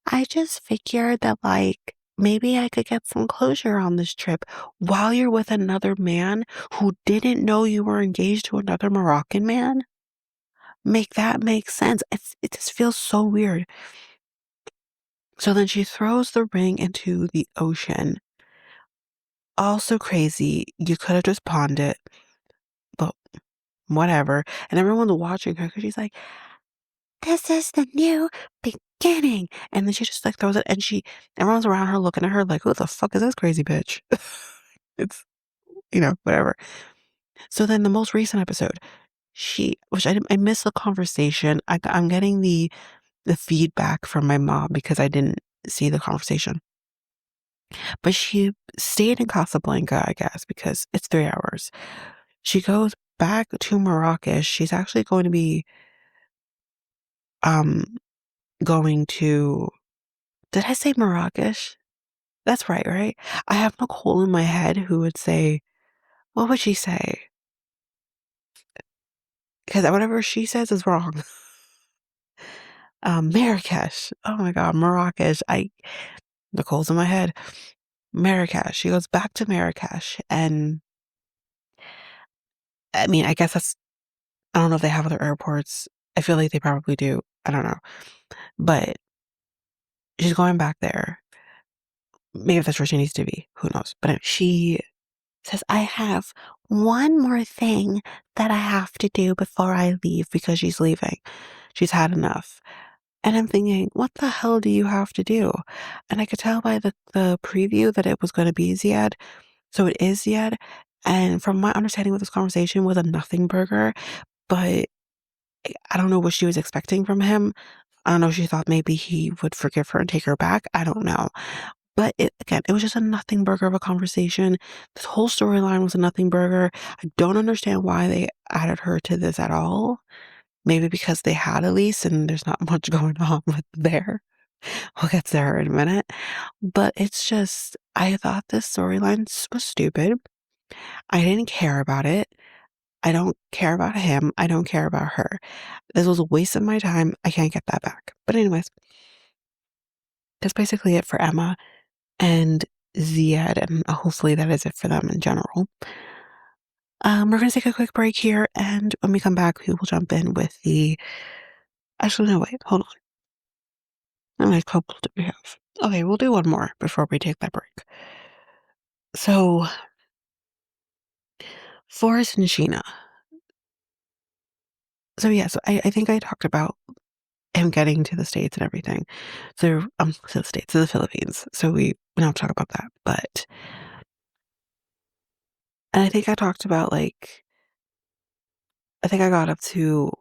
I just figured that, like, maybe I could get some closure on this trip while you're with another man who didn't know you were engaged to another Moroccan man. Make that make sense. It just feels so weird. So then she throws the ring into the ocean. Also crazy. You could have just pawned it, but whatever. And everyone's watching her because she's like, this is the new beginning. And then she just like throws it and everyone's around her looking at her like, who the fuck is this crazy bitch? It's, whatever. So then the most recent episode, I missed the conversation. I'm getting the feedback from my mom because I didn't see the conversation. But she stayed in Casablanca, I guess, because it's 3 hours. She goes back to Marrakesh. She's actually going to be um going to, did I say Marrakesh? That's right, right? I have Nicole in my head who would say, what would she say? Because whatever she says is wrong. Marrakesh. Oh my God, Marrakesh. Nicole's in my head. Marrakesh. She goes back to Marrakesh. And I mean, I guess I don't know if they have other airports. I feel like they probably do. I don't know. But she's going back there. Maybe that's where she needs to be. Who knows? But she says, I have one more thing that I have to do before I leave because she's leaving. She's had enough. And I'm thinking, what the hell do you have to do? And I could tell by the preview that it was going to be Ziad. So it is Ziad. And from my understanding with this conversation was a nothing burger, but I don't know what she was expecting from him. I don't know if she thought maybe he would forgive her and take her back. I don't know. But it was just a nothing burger of a conversation. This whole storyline was a nothing burger. I don't understand why they added her to this at all. Maybe because they had Elise and there's not much going on with there. We'll get to her in a minute. But it's just, I thought this storyline was stupid. I didn't care about it. I don't care about him. I don't care about her. This was a waste of my time. I can't get that back. But anyways, that's basically it for Emma and Ziad, and hopefully that is it for them in general. We're going to take a quick break here, and when we come back, we will jump in with actually, no, wait, hold on. How many couple do we have? Okay, we'll do one more before we take that break. So, Forrest and Sheena. So, yeah, so I think I talked about him getting to the States and everything. So, to the States, to the Philippines. So, we don't talk about that, but, and I think I talked about, like, I think I got up to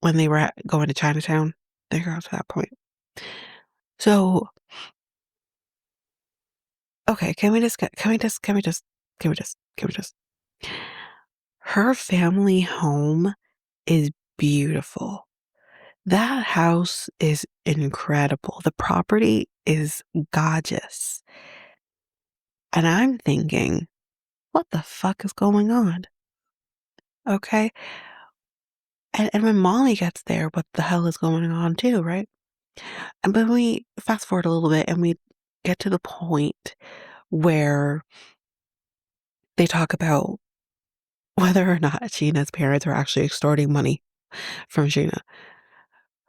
when they were going to Chinatown. I think I got to that point. So, okay, can we just, her family home is beautiful. That house is incredible. The property is gorgeous. And I'm thinking, what the fuck is going on? Okay. And when Molly gets there, what the hell is going on too, right? And when we fast forward a little bit and we get to the point where they talk about whether or not Sheena's parents are actually extorting money from Sheena.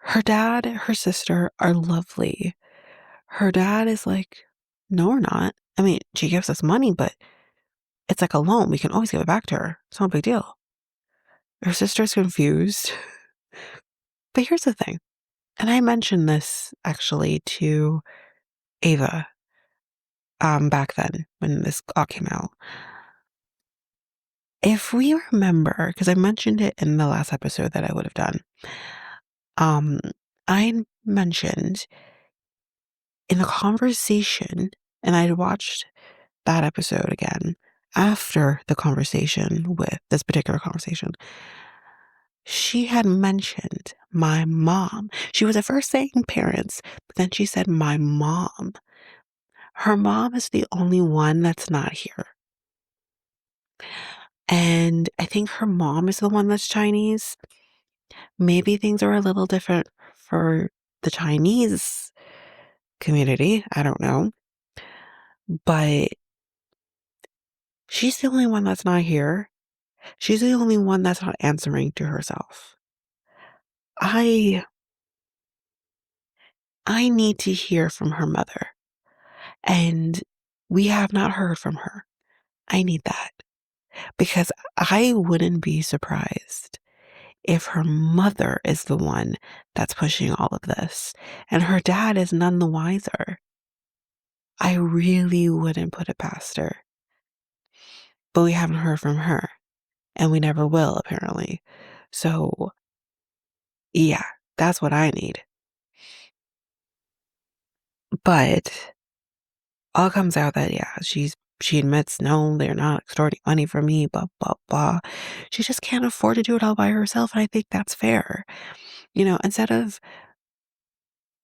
Her dad, her sister are lovely. Her dad is like, no, we're not. I mean, she gives us money, but it's like a loan. We can always give it back to her. It's no big deal. Her sister's confused. But here's the thing. And I mentioned this actually to Ava back then when this all came out. If we remember, because I mentioned it in the last episode that I would have done, um, I mentioned in the conversation, and I'd watched that episode again after the conversation with this particular conversation. She had mentioned my mom. She was at first saying parents, but then she said my mom. Her mom is the only one that's not here. And I think her mom is the one that's Chinese. Maybe things are a little different for the Chinese community. I don't know. But she's the only one that's not here. She's the only one that's not answering to herself. I need to hear from her mother. And we have not heard from her. I need that. Because I wouldn't be surprised if her mother is the one that's pushing all of this and her dad is none the wiser. I really wouldn't put it past her. But we haven't heard from her and we never will, apparently. So, yeah, that's what I need. But all comes out that, yeah, she admits, no, they're not extorting money from me, blah, blah, blah. She just can't afford to do it all by herself. And I think that's fair. Instead of,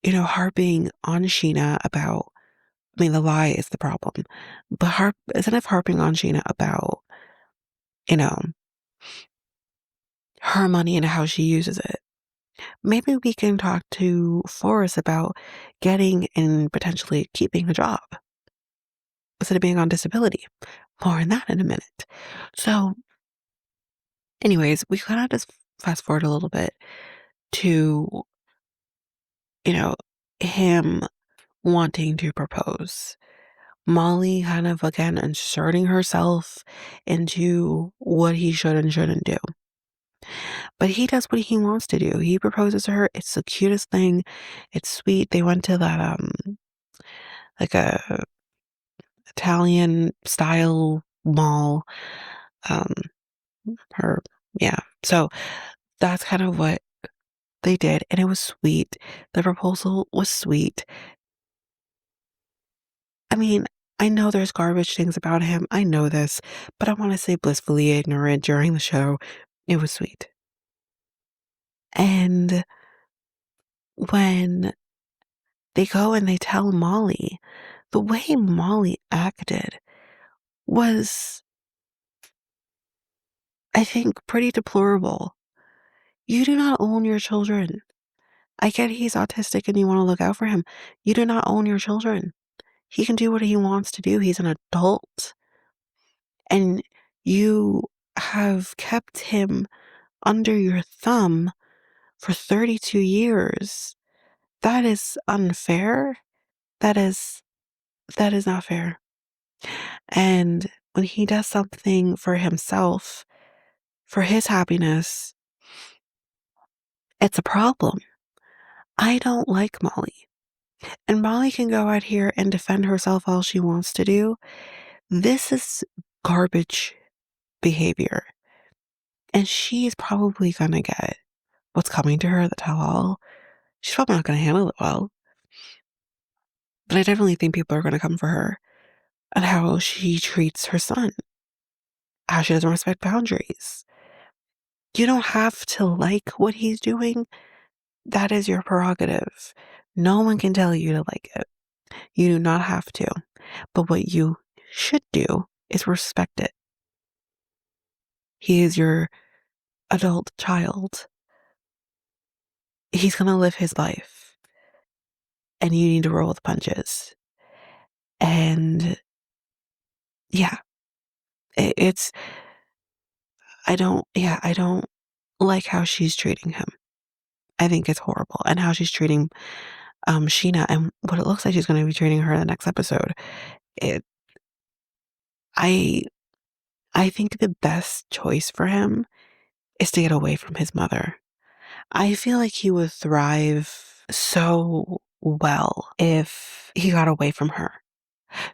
harping on Sheena about, I mean, the lie is the problem, but instead of harping on Sheena about, you know, her money and how she uses it, maybe we can talk to Forrest about getting and potentially keeping a job instead of being on disability. More on that in a minute. So, anyways, we kind of just fast forward a little bit to, you know, him wanting to propose. Molly kind of again inserting herself into what he should and shouldn't do. But he does what he wants to do. He proposes to her. It's the cutest thing. It's sweet. They went to that like a Italian style mall. Um her yeah. So that's kind of what they did, and it was sweet. The proposal was sweet. I mean, I know there's garbage things about him. I know this, but I want to say blissfully ignorant during the show. It was sweet. And when they go and they tell Molly, the way Molly acted was, I think, pretty deplorable. You do not own your children. I get he's autistic and you want to look out for him. You do not own your children. He can do what he wants to do. He's an adult. And you have kept him under your thumb for 32 years. That is unfair. That is not fair. And when he does something for himself, for his happiness, it's a problem. I don't like Molly. And Molly can go out here and defend herself all she wants to do. This is garbage behavior. And she's probably gonna get what's coming to her, the tell all. She's probably not gonna handle it well. But I definitely think people are gonna come for her and how she treats her son, how she doesn't respect boundaries. You don't have to like what he's doing, that is your prerogative. No one can tell you to like it. You do not have to. But what you should do is respect it. He is your adult child. He's going to live his life, and you need to roll with punches. And yeah, it's, I don't like how she's treating him. I think it's horrible. And how she's treating Sheena and what it looks like she's going to be treating her in the next episode. It, I, I think the best choice for him is to get away from his mother. I feel like he would thrive so well if he got away from her.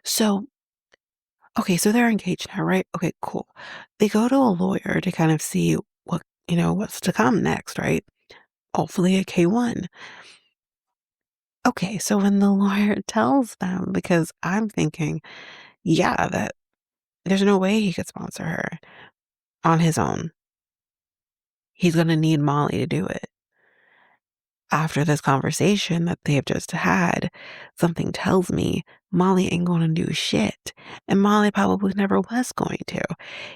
So, okay, so they're engaged now, right? Okay, cool. They go to a lawyer to kind of see what's to come next, right? Hopefully a K1. Okay, so when the lawyer tells them, because I'm thinking, yeah, that there's no way he could sponsor her on his own. He's going to need Molly to do it. After this conversation that they have just had, something tells me Molly ain't going to do shit. And Molly probably never was going to.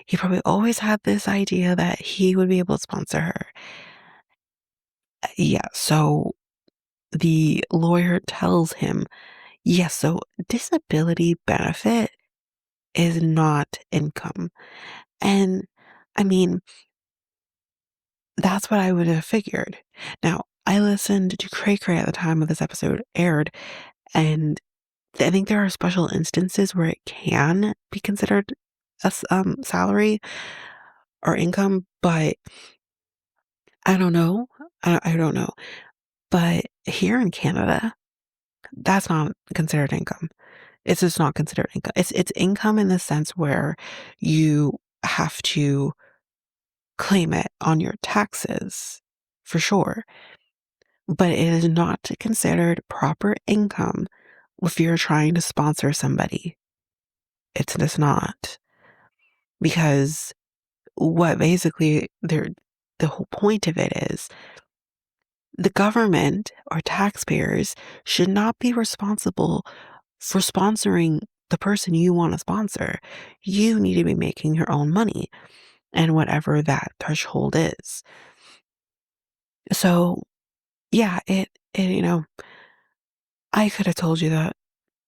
He probably always had this idea that he would be able to sponsor her. Yeah, so the lawyer tells him, yes, so disability benefit is not income. And I mean, that's what I would have figured. Now, I listened to Cray Cray at the time of this episode aired, and I think there are special instances where it can be considered a salary or income, but I don't know. I don't know. But here in Canada, that's not considered income. It's just not considered income. It's income in the sense where you have to claim it on your taxes for sure, but it is not considered proper income if you're trying to sponsor somebody. It's just not. Because what basically the whole point of it is the government or taxpayers should not be responsible for sponsoring the person you want to sponsor. You need to be making your own money and whatever that threshold is. So yeah, I could have told you that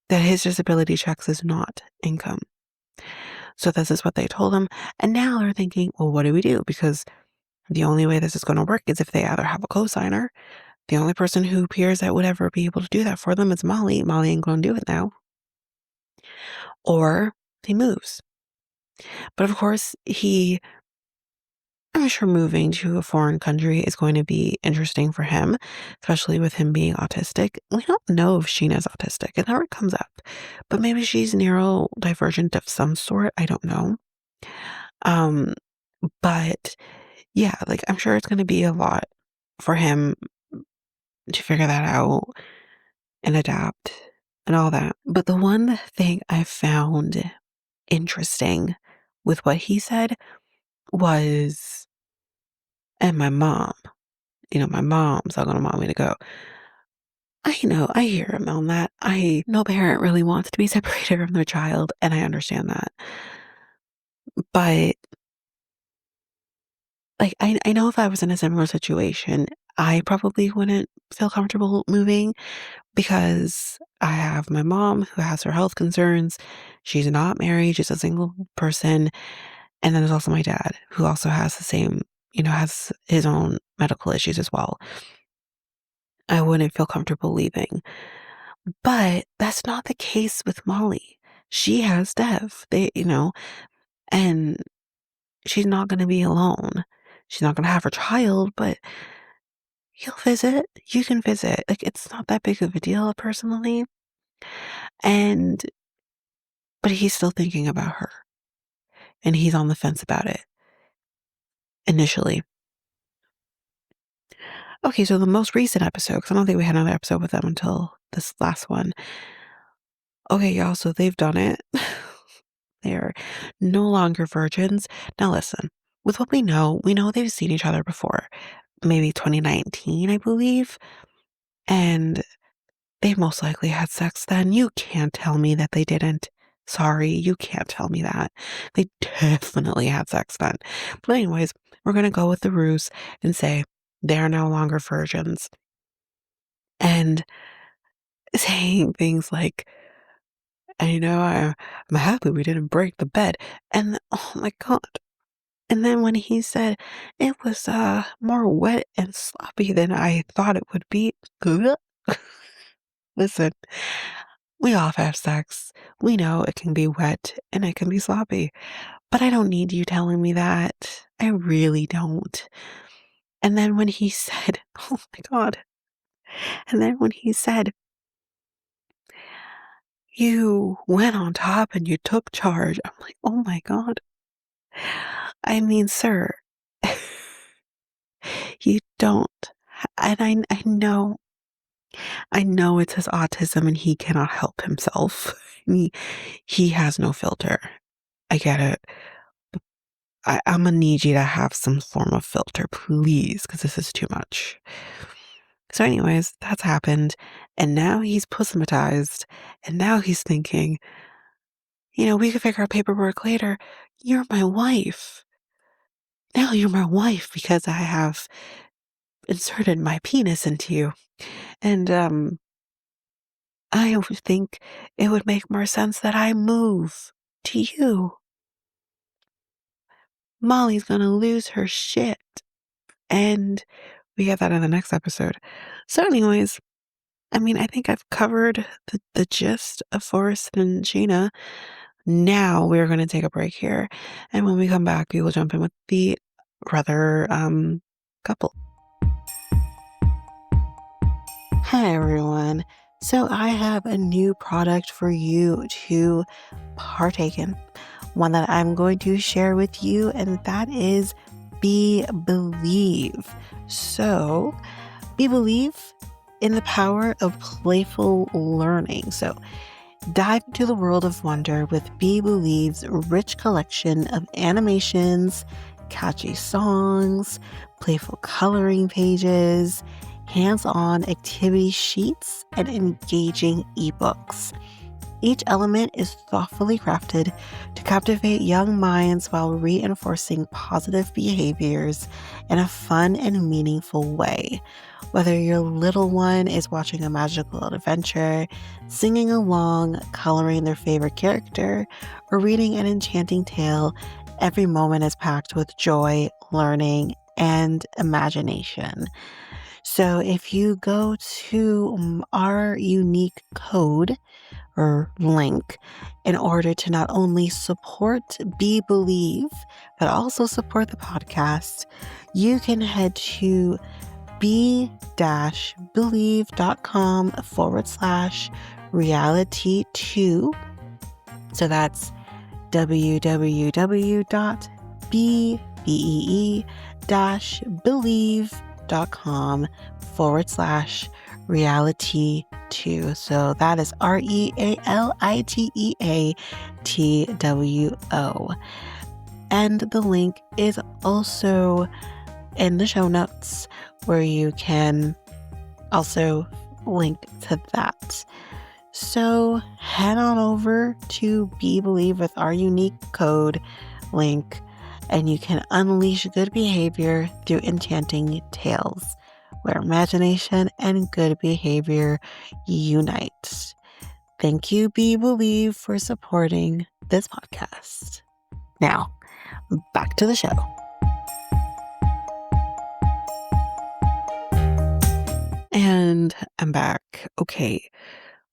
his disability checks is not income. So this is what they told him. And now they're thinking, well, what do we do? Because the only way this is going to work is if they either have a cosigner. The only person who appears that would ever be able to do that for them is Molly. Molly ain't going to do it now. Or he moves. But of course, I'm sure moving to a foreign country is going to be interesting for him, especially with him being autistic. We don't know if Sheena's autistic. It never comes up. But maybe she's neurodivergent of some sort. I don't know. Um, but yeah, like I'm sure it's going to be a lot for him to figure that out and adapt and all that. But the one thing I found interesting with what he said was, and my mom, my mom's not gonna want me to go. I hear him on that. No parent really wants to be separated from their child, and I understand that. But like I know if I was in a similar situation, I probably wouldn't feel comfortable moving because I have my mom who has her health concerns. She's not married, she's a single person. And then there's also my dad who also has the same, has his own medical issues as well. I wouldn't feel comfortable leaving. But that's not the case with Molly. She has Dev. And she's not going to be alone. She's not going to have her child, but he'll visit. You can visit. Like, it's not that big of a deal personally. And, but he's still thinking about her. And he's on the fence about it initially. Okay, so the most recent episode, because I don't think we had another episode with them until this last one. Okay, y'all, so they've done it. They're no longer virgins. Now listen, with what we know they've seen each other before. maybe 2019, I believe. And they most likely had sex then. You can't tell me that they didn't. Sorry, you can't tell me that. They definitely had sex then. But anyways, we're going to go with the ruse and say they are no longer virgins. And saying things like, I'm happy we didn't break the bed. And oh my God. And then when he said it was more wet and sloppy than I thought it would be. Listen, we all have sex. We know it can be wet and it can be sloppy, but I don't need you telling me that. I really don't. And then when he said, oh my God. And then when he said, you went on top and you took charge, I'm like, oh my God. I mean, sir, you don't. And I know it's his autism and he cannot help himself. He has no filter. I get it. I'm gonna need you to have some form of filter, please, because this is too much. So, anyways, that's happened. And now he's pussymatized. And now he's thinking, we could figure out paperwork later. You're my wife. Now you're my wife because I have inserted my penis into you. And I would think it would make more sense that I move to you. Molly's gonna lose her shit. And we get that in the next episode. So, anyways, I mean, I think I've covered the gist of Forrest and Sheena. Now we're going to take a break here. And when we come back, we will jump in with the brother couple. Hi, everyone. So I have a new product for you to partake in. One that I'm going to share with you, and that is Be Believe. So, Be Believe in the power of playful learning. So, dive into the world of wonder with Be Believe's rich collection of animations, catchy songs, playful coloring pages, hands-on activity sheets, and engaging ebooks. Each element is thoughtfully crafted to captivate young minds while reinforcing positive behaviors in a fun and meaningful way. Whether your little one is watching a magical adventure, singing along, coloring their favorite character, or reading an enchanting tale, every moment is packed with joy, learning, and imagination. So if you go to our unique code or link in order to not only support Be Believe, but also support the podcast, you can head to be-believe.com/reality2. So that's www.believe.com/reality2. So that is REALITEATWO. And the link is also in the show notes where you can also link to that. So head on over to Be Believe with our unique code link, and you can unleash good behavior through enchanting tales, where imagination and good behavior unite. Thank you, Be Believe, for supporting this podcast. Now, back to the show. And I'm back. Okay,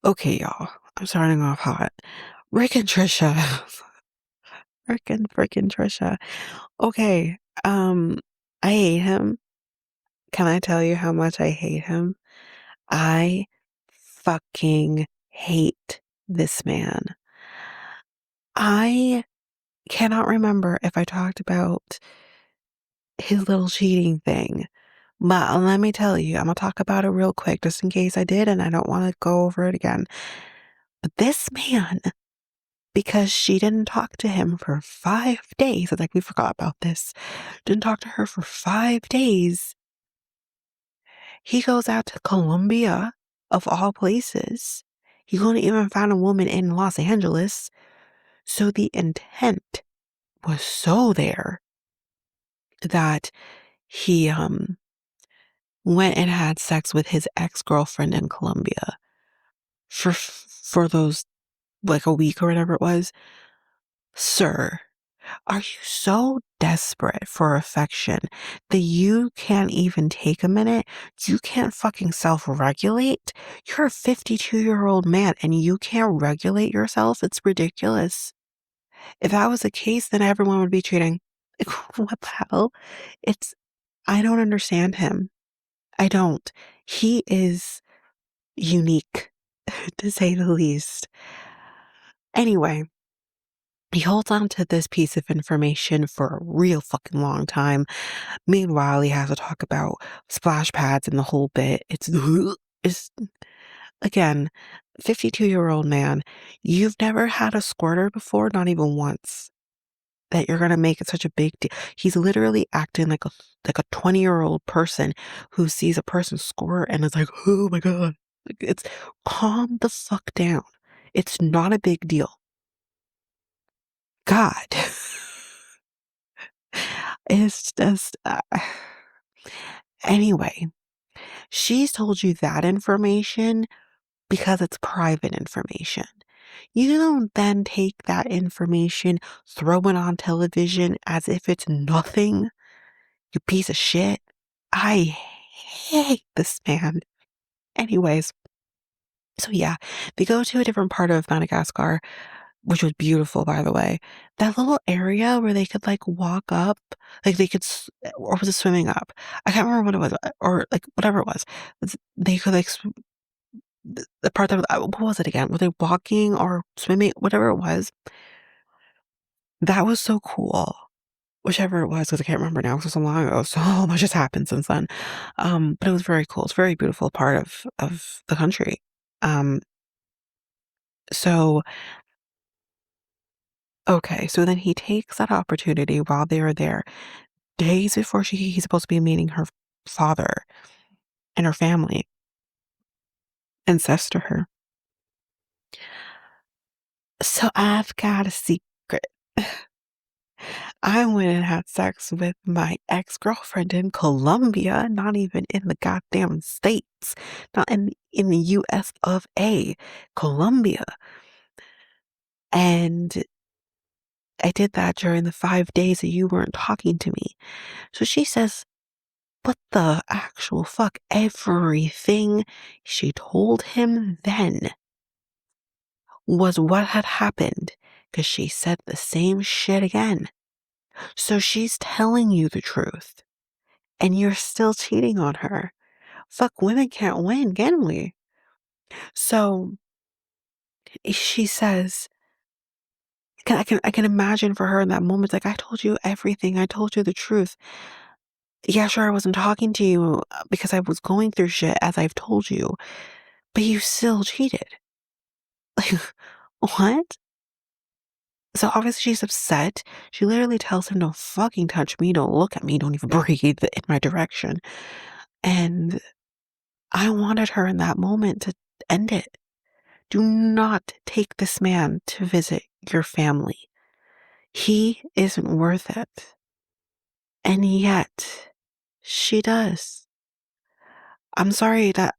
y'all. I'm starting off hot. Rick and Trisha. Rick and frickin' Trisha. Okay, I hate him. Can I tell you how much I hate him? I fucking hate this man. I cannot remember if I talked about his little cheating thing. But let me tell you, I'm going to talk about it real quick just in case I did and I don't want to go over it again. But this man, because she didn't talk to him for 5 days, it's like we forgot about this, didn't talk to her for 5 days, He goes out to Colombia, of all places. He couldn't even find a woman in Los Angeles. So the intent was so there that he went and had sex with his ex-girlfriend in Colombia for those like a week or whatever it was. Sir, are you so desperate for affection that you can't even take a minute? You can't fucking self-regulate? You're a 52-year-old man and you can't regulate yourself? It's ridiculous. If that was the case, then everyone would be cheating. Like, what the hell? It's, I don't understand him. I don't. He is unique, to say the least. Anyway, he holds on to this piece of information for a real fucking long time. Meanwhile, he has to talk about splash pads and the whole bit. It's again, 52-year-old man. You've never had a squirter before, not even once. That you're gonna make it such a big deal. He's literally acting like a 20-year-old person who sees a person squirt and is like, oh my God. Like, it's calm the fuck down. It's not a big deal. God. It's just, anyway, she's told you that information because it's private information. You don't then take that information, throw it on television as if it's nothing, you piece of shit. I hate this man. Anyways, so yeah, they go to a different part of Madagascar, which was beautiful, by the way. That little area where they could like walk up, like they could, or was it swimming up? I can't remember what it was, or like whatever it was. They could like the part that was, what was it again? Were they walking or swimming? Whatever it was. That was so cool. Whichever it was, because I can't remember now, 'cause it was so long ago. So much has happened since then. But it was very cool. It's a very beautiful part of the country. Um, so okay, so then he takes that opportunity while they are there, days before he's supposed to be meeting her father and her family, and says to her, "So I've got a secret. I went and had sex with my ex-girlfriend in Colombia, not even in the goddamn States, not in the US of A, Colombia. And I did that during the 5 days that you weren't talking to me." So she says, "What the actual fuck?" Everything she told him then was what had happened, because she said the same shit again. So she's telling you the truth. And you're still cheating on her. Fuck, women can't win, can we? So she says, I can imagine for her in that moment, like, I told you everything. I told you the truth. Yeah, sure, I wasn't talking to you because I was going through shit, as I've told you, but you still cheated. Like, what? So obviously she's upset. She literally tells him, "Don't fucking touch me. Don't look at me. Don't even breathe in my direction." And I wanted her in that moment to end it. Do not take this man to visit your family. He isn't worth it. And yet, she does. I'm sorry that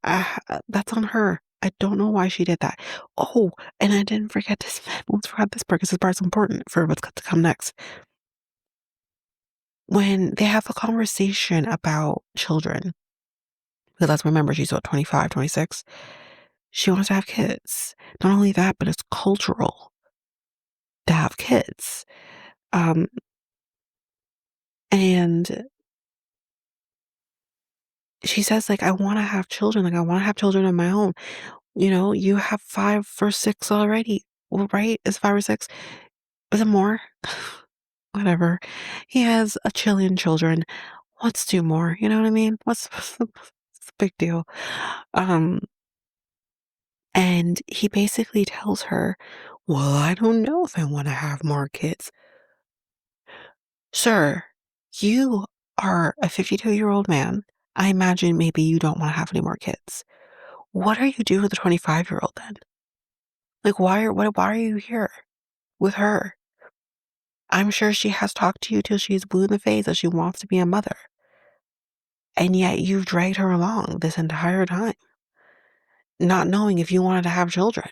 that's on her. I don't know why she did that. Oh, and I didn't forget this. Almost forgot this part because this part's important for what's to come next. When they have a conversation about children, because let's remember she's about 25, 26. She wants to have kids. Not only that, but it's cultural to have kids. Um, and she says, like, "I wanna have children, like, I wanna have children of my own." You know, you have 5 or 6 already. Well, right? Is 5 or 6? Is it more? Whatever. He has a chillion children. Let's do more, you know what I mean? What's the big deal? Um, and he basically tells her, "Well, I don't know if I wanna have more kids." Sir, you are a 52-year-old man. I imagine maybe you don't want to have any more kids. What are you doing with the 25-year-old then? Like, why are you here with her? I'm sure she has talked to you till she's blue in the face that she wants to be a mother. And yet you've dragged her along this entire time, not knowing if you wanted to have children.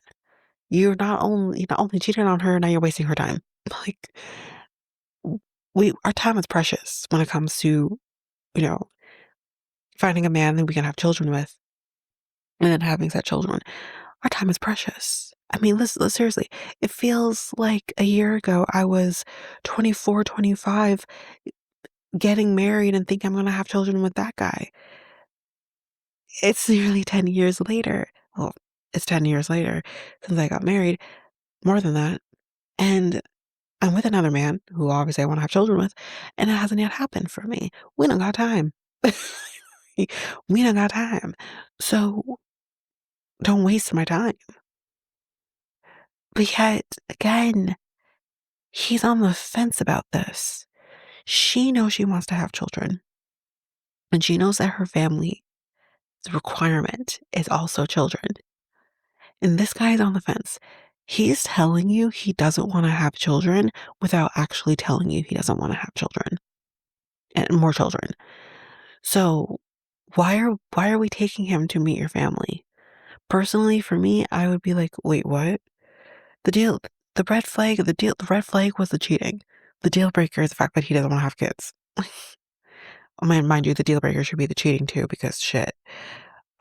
You're not only cheating on her, now you're wasting her time. Like, our time is precious when it comes to, you know, finding a man that we can have children with and then having said children. Our time is precious. I mean, let's seriously, it feels like a year ago I was 24, 25, getting married and think I'm going to have children with that guy. It's nearly 10 years later. Well, it's 10 years later since I got married, more than that. And I'm with another man who obviously I want to have children with, and it hasn't yet happened for me. We don't got time. We don't got time. So don't waste my time. But yet, again, he's on the fence about this. She knows she wants to have children, and she knows that her family's requirement is also children. And this guy is on the fence. He's telling you he doesn't want to have children without actually telling you he doesn't want to have children and more children. So why are we taking him to meet your family? Personally, for me, I would be like, wait, what? The deal, the red flag was the cheating. The deal breaker is the fact that he doesn't want to have kids. I mean, mind you, the deal breaker should be the cheating too, because shit.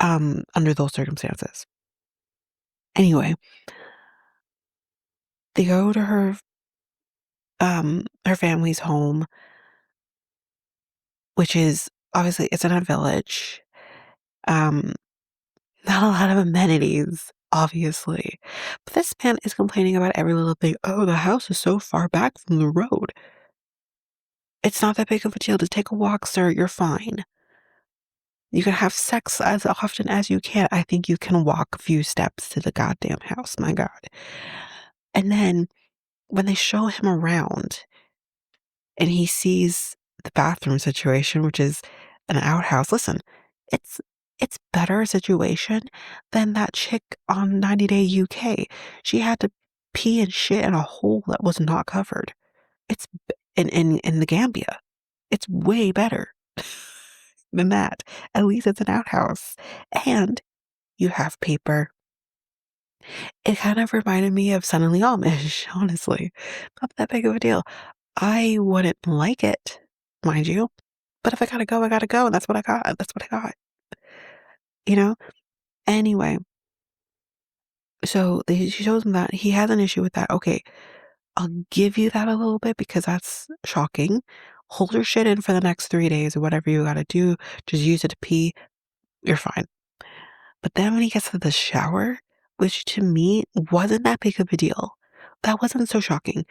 Under those circumstances. Anyway, they go to her family's home, which is obviously it's in a village. Um, Not a lot of amenities, obviously. But this man is complaining about every little thing. Oh, the house is so far back from the road. It's not that big of a deal. To take a walk, sir. You're fine. You can have sex as often as you can. I think you can walk a few steps to the goddamn house. My God. And then when they show him around and he sees the bathroom situation, which is an outhouse, listen, it's better situation than that chick on 90 Day UK. She had to pee and shit in a hole that was not covered. It's in the Gambia. It's way better than that. At least it's an outhouse. And you have paper. It kind of reminded me of Suddenly Amish, honestly. Not that big of a deal. I wouldn't like it, mind you. But if I gotta go, I gotta go. And that's what I got. That's what I got. You know? Anyway, so she shows him that he has an issue with that. Okay, I'll give you that a little bit because that's shocking. Hold your shit in for the next 3 days or whatever you gotta do. Just use it to pee. You're fine. But then when he gets to the shower, which to me wasn't that big of a deal, that wasn't so shocking.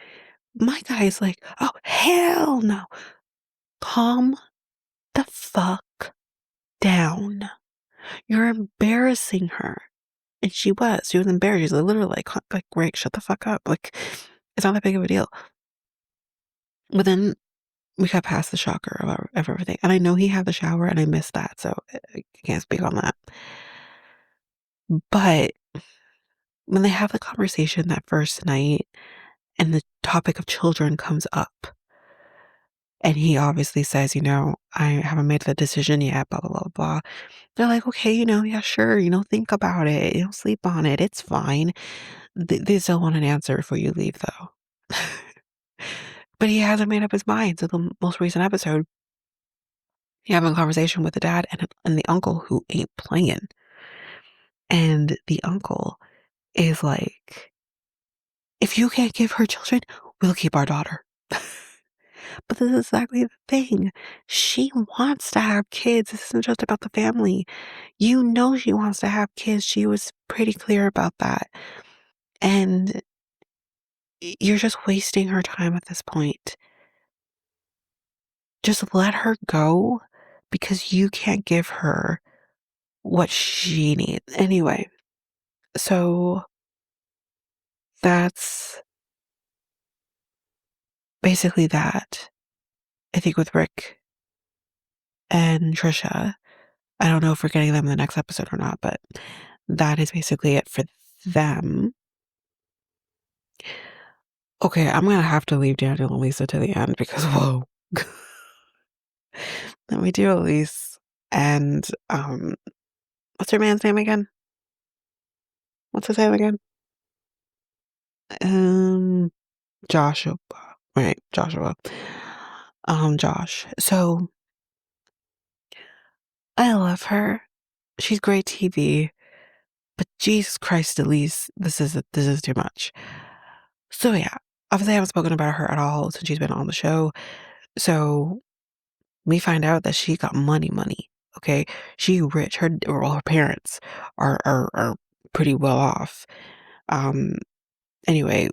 My guy is like, oh, hell no. Calm the fuck down. You're embarrassing her. And she was. She was embarrassed. She's literally like, Rick, shut the fuck up. Like, it's not that big of a deal. But then we got past the shocker of everything. And I know he had the shower and I missed that. So I can't speak on that. But when they have the conversation that first night and the topic of children comes up, and he obviously says, I haven't made the decision yet, blah, blah, blah, blah. They're like, okay, yeah, sure, think about it, sleep on it, it's fine. They still want an answer before you leave, though. But he hasn't made up his mind. So the most recent episode, you have a conversation with the dad and the uncle who ain't playing. And the uncle is like, if you can't give her children, we'll keep our daughter. But this is exactly the thing. She wants to have kids. This isn't just about the family. You know she wants to have kids. She was pretty clear about that. And you're just wasting her time at this point. Just let her go because you can't give her what she needs. Anyway, so that's basically that. I think with Rick and Trisha. I don't know if we're getting them in the next episode or not, but that is basically it for them. Okay, I'm gonna have to leave Daniel and Lisa to the end because whoa. Let me do Elise and what's her man's name again? What's his name again? Um Joshua. Right, Joshua. Josh. So I love her. She's great TV, but Jesus Christ, Elise, this is too much. So yeah, obviously I haven't spoken about her at all since she's been on the show. So we find out that she got money. Okay, she rich. Her parents are pretty well off. Um, anyway,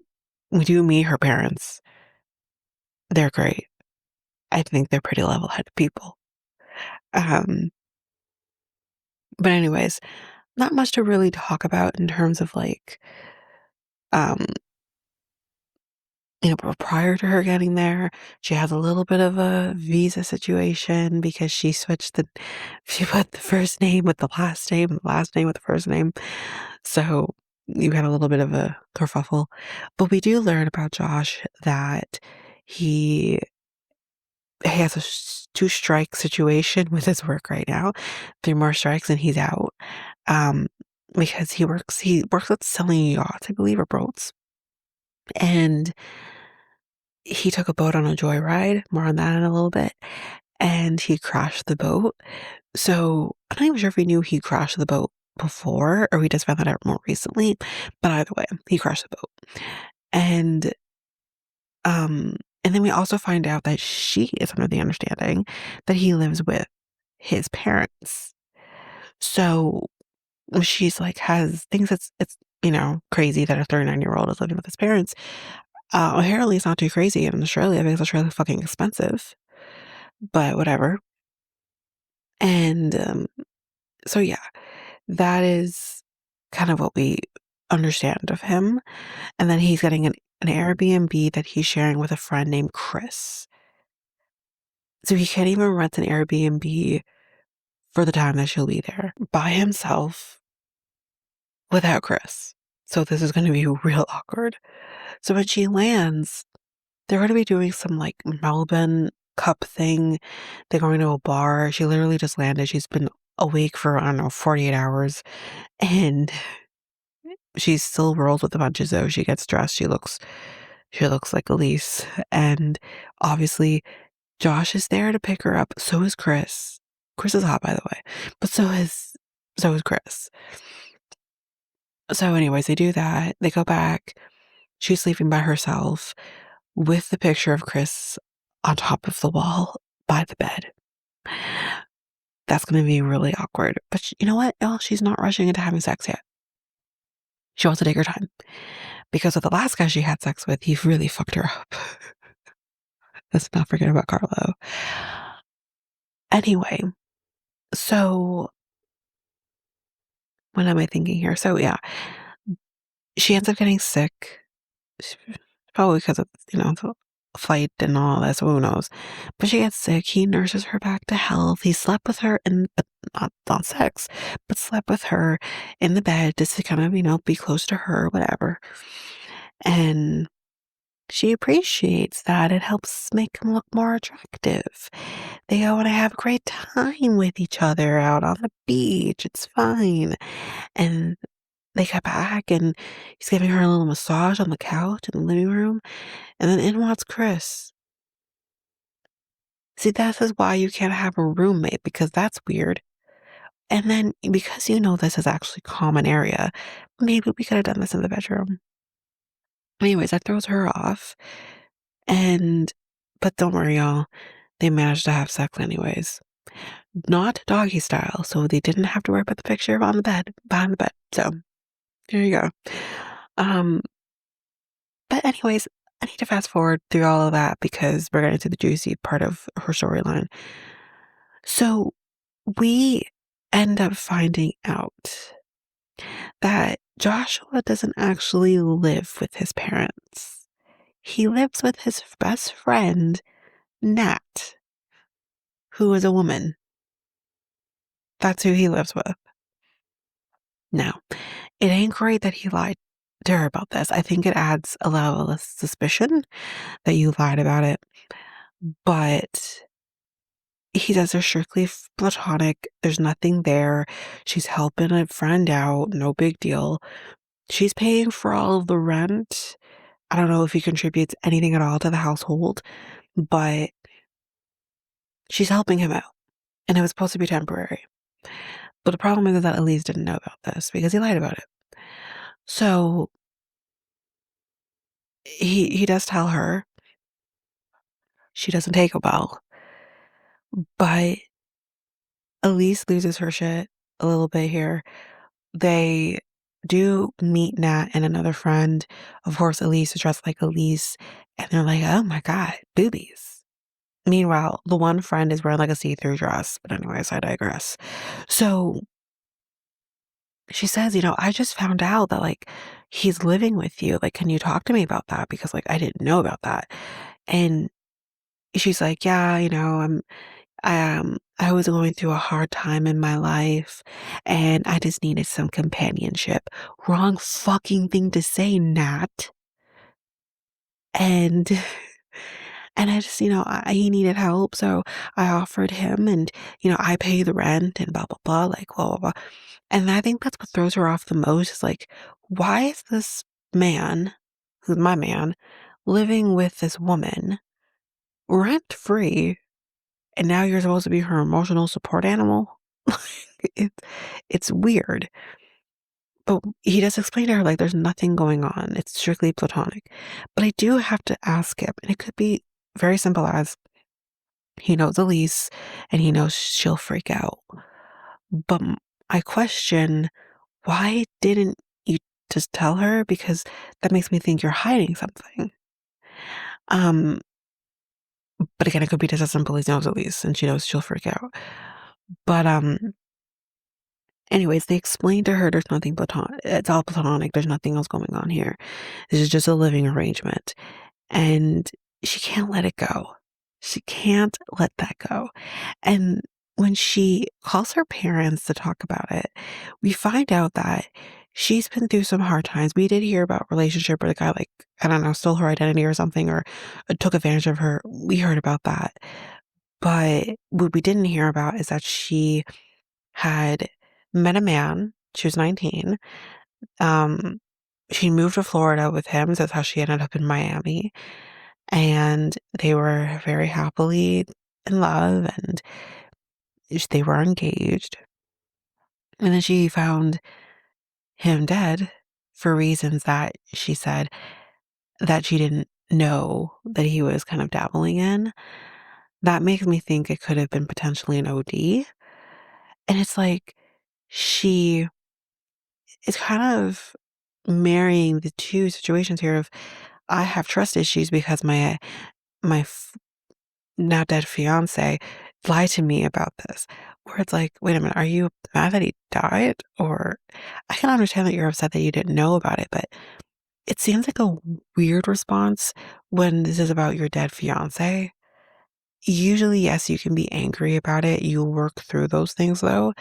we do meet her parents. They're great. I think they're pretty level-headed people. Um, but anyways, not much to really talk about in terms of like, um, prior to her getting there, she has a little bit of a visa situation because she put the first name with the last name, the last name with the first name. So you had a little bit of a kerfuffle. But we do learn about Josh that he he has a two strike situation with his work right now. Three more strikes and he's out. Um, because he works with selling yachts, I believe, or boats. And he took a boat on a joyride, more on that in a little bit, and he crashed the boat. So I'm not even sure if we knew he crashed the boat before or we just found that out more recently. But either way, he crashed the boat. And um and then we also find out that she is under the understanding that he lives with his parents. So she's like has thinks it's crazy that a 39-year-old is living with his parents. Apparently it's not too crazy in Australia because Australia's fucking expensive, but whatever. And so yeah, that is kind of what we understand of him. And then he's getting an Airbnb that he's sharing with a friend named Chris. So he can't even rent an Airbnb for the time that she'll be there by himself without Chris. So this is going to be real awkward. So when she lands, they're going to be doing some like Melbourne Cup thing. They're going to a bar. She literally just landed. She's been awake for, I don't know, 48 hours. And she's still rolled with the punches though. She gets dressed. She looks like Elise. And obviously Josh is there to pick her up. So is Chris. Chris is hot, by the way. But so is Chris. So anyways, they do that. They go back. She's sleeping by herself with the picture of Chris on top of the wall by the bed. That's going to be really awkward. But you know what? Oh, she's not rushing into having sex yet. She wants to take her time. Because with the last guy she had sex with, he really fucked her up. Let's not forget about Carlo. Anyway, so what am I thinking here? So yeah, she ends up getting sick. Probably because of, the flight and all this, who knows. But she gets sick. He nurses her back to health. He slept with her but not sex, but slept with her in the bed just to kind of, be close to her, whatever. And she appreciates that. It helps make him look more attractive. They go and have a great time with each other out on the beach. It's fine. And they get back and he's giving her a little massage on the couch in the living room. And then in walks Chris. See, this is why you can't have a roommate because that's weird. And then because this is actually common area, maybe we could have done this in the bedroom. Anyways, that throws her off. But don't worry, y'all. They managed to have sex anyways. Not doggy style, so they didn't have to worry about the picture on the bed, behind the bed. So, there you go. Um, but anyways, I need to fast forward through all of that because we're getting to the juicy part of her storyline. So, we end up finding out that Joshua doesn't actually live with his parents. He lives with his best friend, Nat, who is a woman. That's who he lives with. Now, it ain't great that he lied to her about this. I think it adds a level of suspicion that you lied about it, but he says they're strictly platonic. There's nothing there. She's helping a friend out. No big deal. She's paying for all of the rent. I don't know if he contributes anything at all to the household, but she's helping him out. And it was supposed to be temporary. But the problem is that Elise didn't know about this because he lied about it. So he does tell her. She doesn't take it well. But Elise loses her shit a little bit here. They do meet Nat and another friend. Of course, Elise is dressed like Elise. And they're like, oh my God, boobies. Meanwhile, the one friend is wearing like a see-through dress. But anyways, I digress. So she says, I just found out that like he's living with you. Like, can you talk to me about that? Because like I didn't know about that. And she's like, yeah, I was going through a hard time in my life and I just needed some companionship. Wrong fucking thing to say, Nat. And and I just, he needed help, so I offered him and, I pay the rent and blah blah blah, like blah blah blah. And I think that's what throws her off the most is like, why is this man, who's my man, living with this woman rent free? And now you're supposed to be her emotional support animal? It's it's weird. But he does explain to her, like, there's nothing going on. It's strictly platonic. But I do have to ask him, and it could be very simple as he knows Elise and he knows she'll freak out. But I question, why didn't you just tell her? Because that makes me think you're hiding something. Um, but again, it could be just as simple as knows Elise and she knows she'll freak out. But anyways, they explained to her there's nothing platonic. It's all platonic. There's nothing else going on here. This is just a living arrangement. And she can't let it go. She can't let that go. And when she calls her parents to talk about it, we find out that she's been through some hard times. We did hear about a relationship where the guy, like, I don't know, stole her identity or something, or took advantage of her. We heard about that. But what we didn't hear about is that she had met a man. She was 19. Um, she moved to Florida with him. So that's how she ended up in Miami. And they were very happily in love and they were engaged. And then she found him dead for reasons that she said that she didn't know that he was kind of dabbling in. That makes me think it could have been potentially an OD. And it's like she is kind of marrying the two situations here of I have trust issues because my now dead fiance lied to me about this. Where it's like, wait a minute, are you mad that he died? Or I can understand that you're upset that you didn't know about it, but it seems like a weird response when this is about your dead fiance. Usually, yes, you can be angry about it. You'll work through those things though.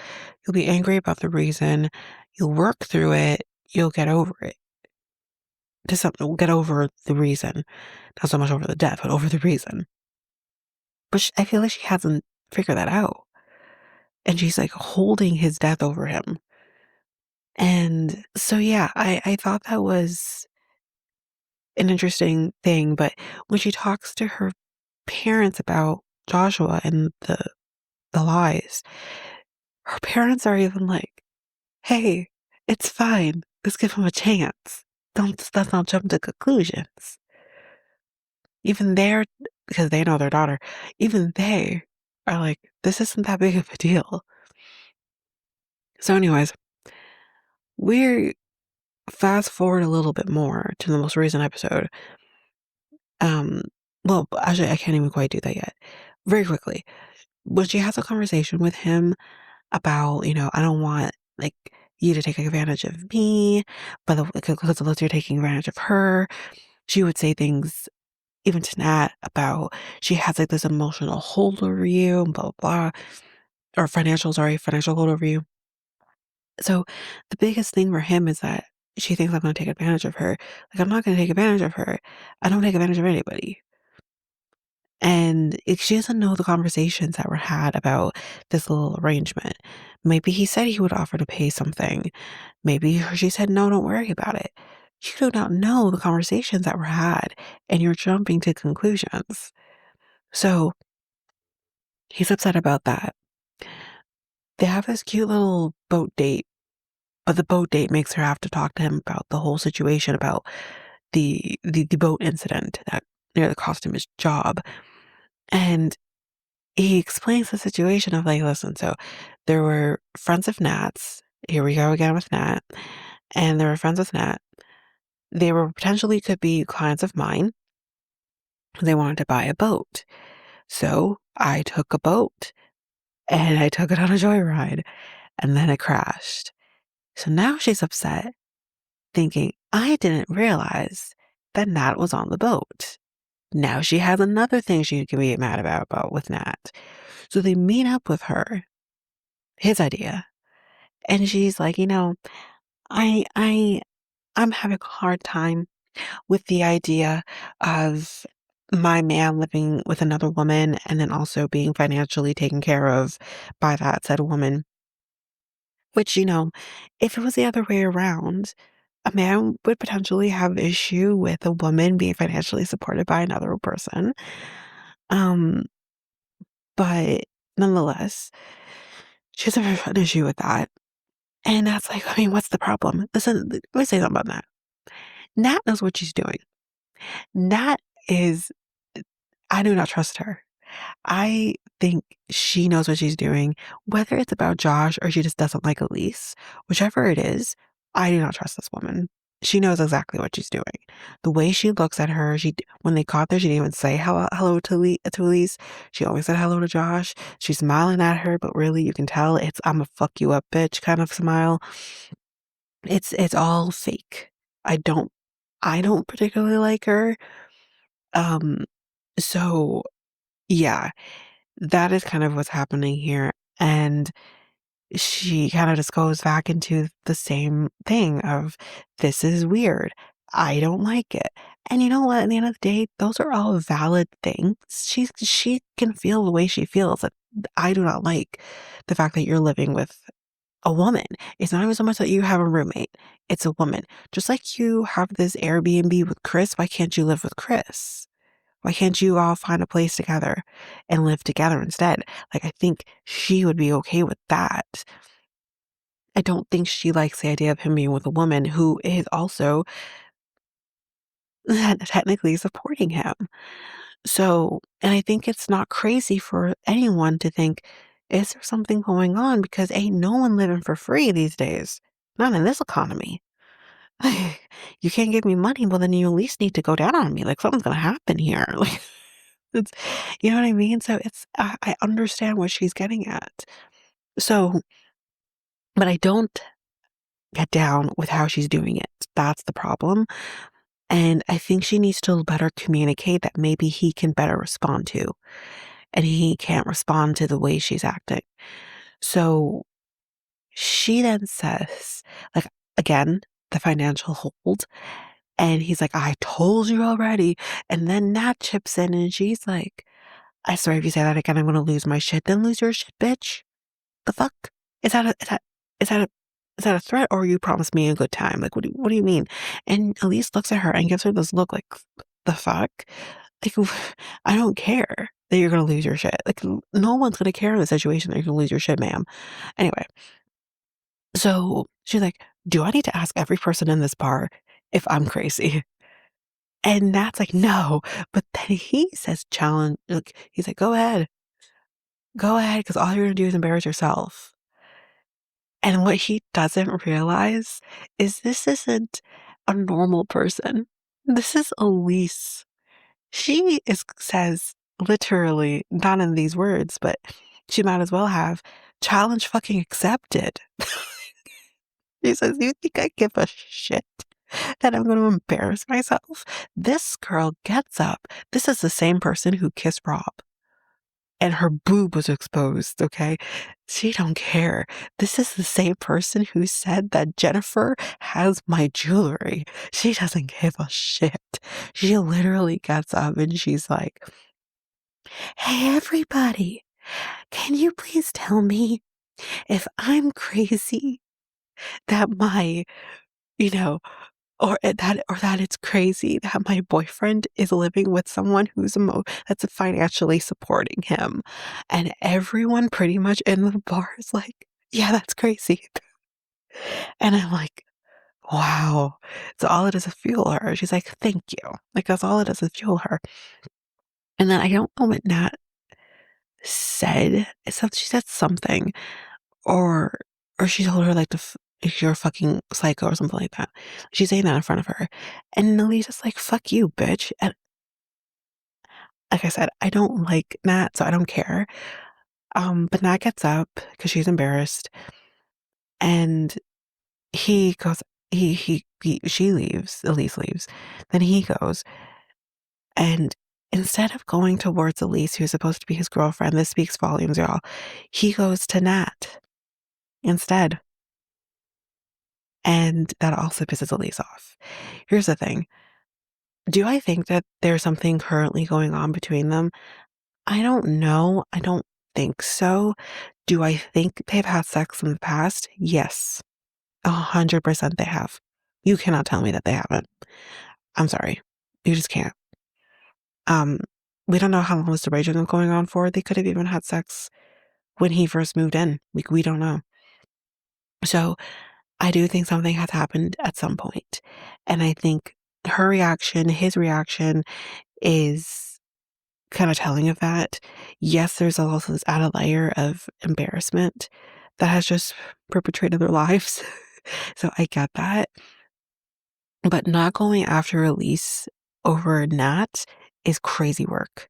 You'll be angry about the reason. You'll work through it. You'll get over it. Get over the reason. Not so much over the death, but over the reason. But I feel like she hasn't figured that out. And she's like holding his death over him. And so, yeah, I thought that was an interesting thing. But when she talks to her parents about Joshua and the lies, her parents are even like, hey, it's fine. Let's give him a chance. Let's not jump to conclusions. Even they're, because they know their daughter, even they are like, this isn't that big of a deal. So, anyways, we fast forward a little bit more to the most recent episode. Um, well, actually, I can't even quite do that yet. Very quickly, when she has a conversation with him about, I don't want like you to take advantage of me, but because you're taking advantage of her, she would say things even to Nat about she has like this emotional hold over you, and blah blah blah. or financial hold over you. So the biggest thing for him is that she thinks I'm going to take advantage of her. Like, I'm not going to take advantage of her. I don't take advantage of anybody. And she doesn't know the conversations that were had about this little arrangement. Maybe he said he would offer to pay something. Maybe she said, no, don't worry about it. You do not know the conversations that were had, and you're jumping to conclusions. So he's upset about that. They have this cute little boat date, but the boat date makes her have to talk to him about the whole situation, about the boat incident that nearly cost him his job. And he explains the situation of like, listen, so there were friends of Nat's. Here we go again with Nat. And there were friends with Nat. They were potentially could be clients of mine. They wanted to buy a boat. So I took a boat and I took it on a joyride and then it crashed. So now she's upset, thinking, I didn't realize that Nat was on the boat. Now she has another thing she can be mad about with Nat. So they meet up with her, his idea. And she's like, I I I'm having a hard time with the idea of my man living with another woman and then also being financially taken care of by that said woman. Which, if it was the other way around, a man would potentially have issue with a woman being financially supported by another person. Um, but nonetheless, she has an issue with that. And that's like, I mean, what's the problem? Listen, let me say something about Nat. Nat knows what she's doing. Nat is, I do not trust her. I think she knows what she's doing, whether it's about Josh or she just doesn't like Elise, whichever it is, I do not trust this woman. She knows exactly what she's doing. The way she looks at her, when they caught her, she didn't even say hello to Elise. She always said hello to Josh. She's smiling at her, but really you can tell it's I'm a fuck you up bitch kind of smile. It's all fake. I don't I don't particularly like her. Um so yeah, that is kind of what's happening here. And she kind of just goes back into the same thing of this is weird. I don't like it. And you know what? At the end of the day, those are all valid things. She can feel the way she feels. That I do not like the fact that you're living with a woman. It's not even so much that you have a roommate. It's a woman. Just like you have this Airbnb with Chris, why can't you live with Chris? Why can't you all find a place together and live together instead? Like, I think she would be okay with that. I don't think she likes the idea of him being with a woman who is also technically supporting him. So, and I think it's not crazy for anyone to think, is there something going on? Because ain't no one living for free these days. Not in this economy. You can't give me money, well, then you at least need to go down on me. Like, something's going to happen here. Like, it's, you know what I mean? So I understand what she's getting at. So, but I don't get down with how she's doing it. That's the problem. And I think she needs to better communicate that maybe he can better respond to, and he can't respond to the way she's acting. So she then says, like, again, the financial hold. And he's like, I told you already. And then Nat chips in and she's like, I swear if you say that again, I'm going to lose my shit. Then lose your shit, bitch. The fuck? Is that a, is that, is that a, is that a threat or you promised me a good time? Like, what do you mean? And Elise looks at her and gives her this look like, the fuck? Like, I don't care that you're going to lose your shit. Like, no one's going to care in the situation that you're going to lose your shit, ma'am. Anyway, so she's like, do I need to ask every person in this bar if I'm crazy? And Nat's like, no. But then he says, challenge. Like, he's like, go ahead, because all you're going to do is embarrass yourself. And what he doesn't realize is this isn't a normal person. This is Elise. She says, literally, not in these words, but she might as well have, challenge fucking accepted. She says, you think I give a shit that I'm going to embarrass myself? This girl gets up. This is the same person who kissed Rob. and her boob was exposed, okay? She don't care. This is the same person who said that Jennifer has my jewelry. She doesn't give a shit. She literally gets up and she's like, "Hey, everybody, can you please tell me if I'm crazy that my, you know, or that it's crazy that my boyfriend is living with someone who's that's financially supporting him." And everyone pretty much in the bar is like, "Yeah, that's crazy." And I'm like, wow. So all it does is fuel her. She's like, "Thank you." Like that's all it does is fuel her. And then I don't know what Nat said. She said something, or she told her like you're a fucking psycho or something like that. She's saying that in front of her, and Elisa's like, "Fuck you, bitch." And like I said, I don't like Nat, so I don't care. But Nat gets up because she's embarrassed, and he goes. She leaves. Elise leaves. Then he goes, and instead of going towards Elise, who's supposed to be his girlfriend, this speaks volumes, y'all. He goes to Nat instead. And that also pisses Elise off. Here's the thing. Do I think that there's something currently going on between them? I don't know. I don't think so. Do I think they've had sex in the past? Yes. 100% they have. You cannot tell me that they haven't. I'm sorry. You just can't. Um, we don't know how long this separation is going on for. They could have even had sex when he first moved in. We don't know. So I do think something has happened at some point. And I think her reaction, his reaction is kind of telling of that. Yes, there's also this added layer of embarrassment that has just perpetrated their lives. So I get that. But not going after Elise over Nat is crazy work.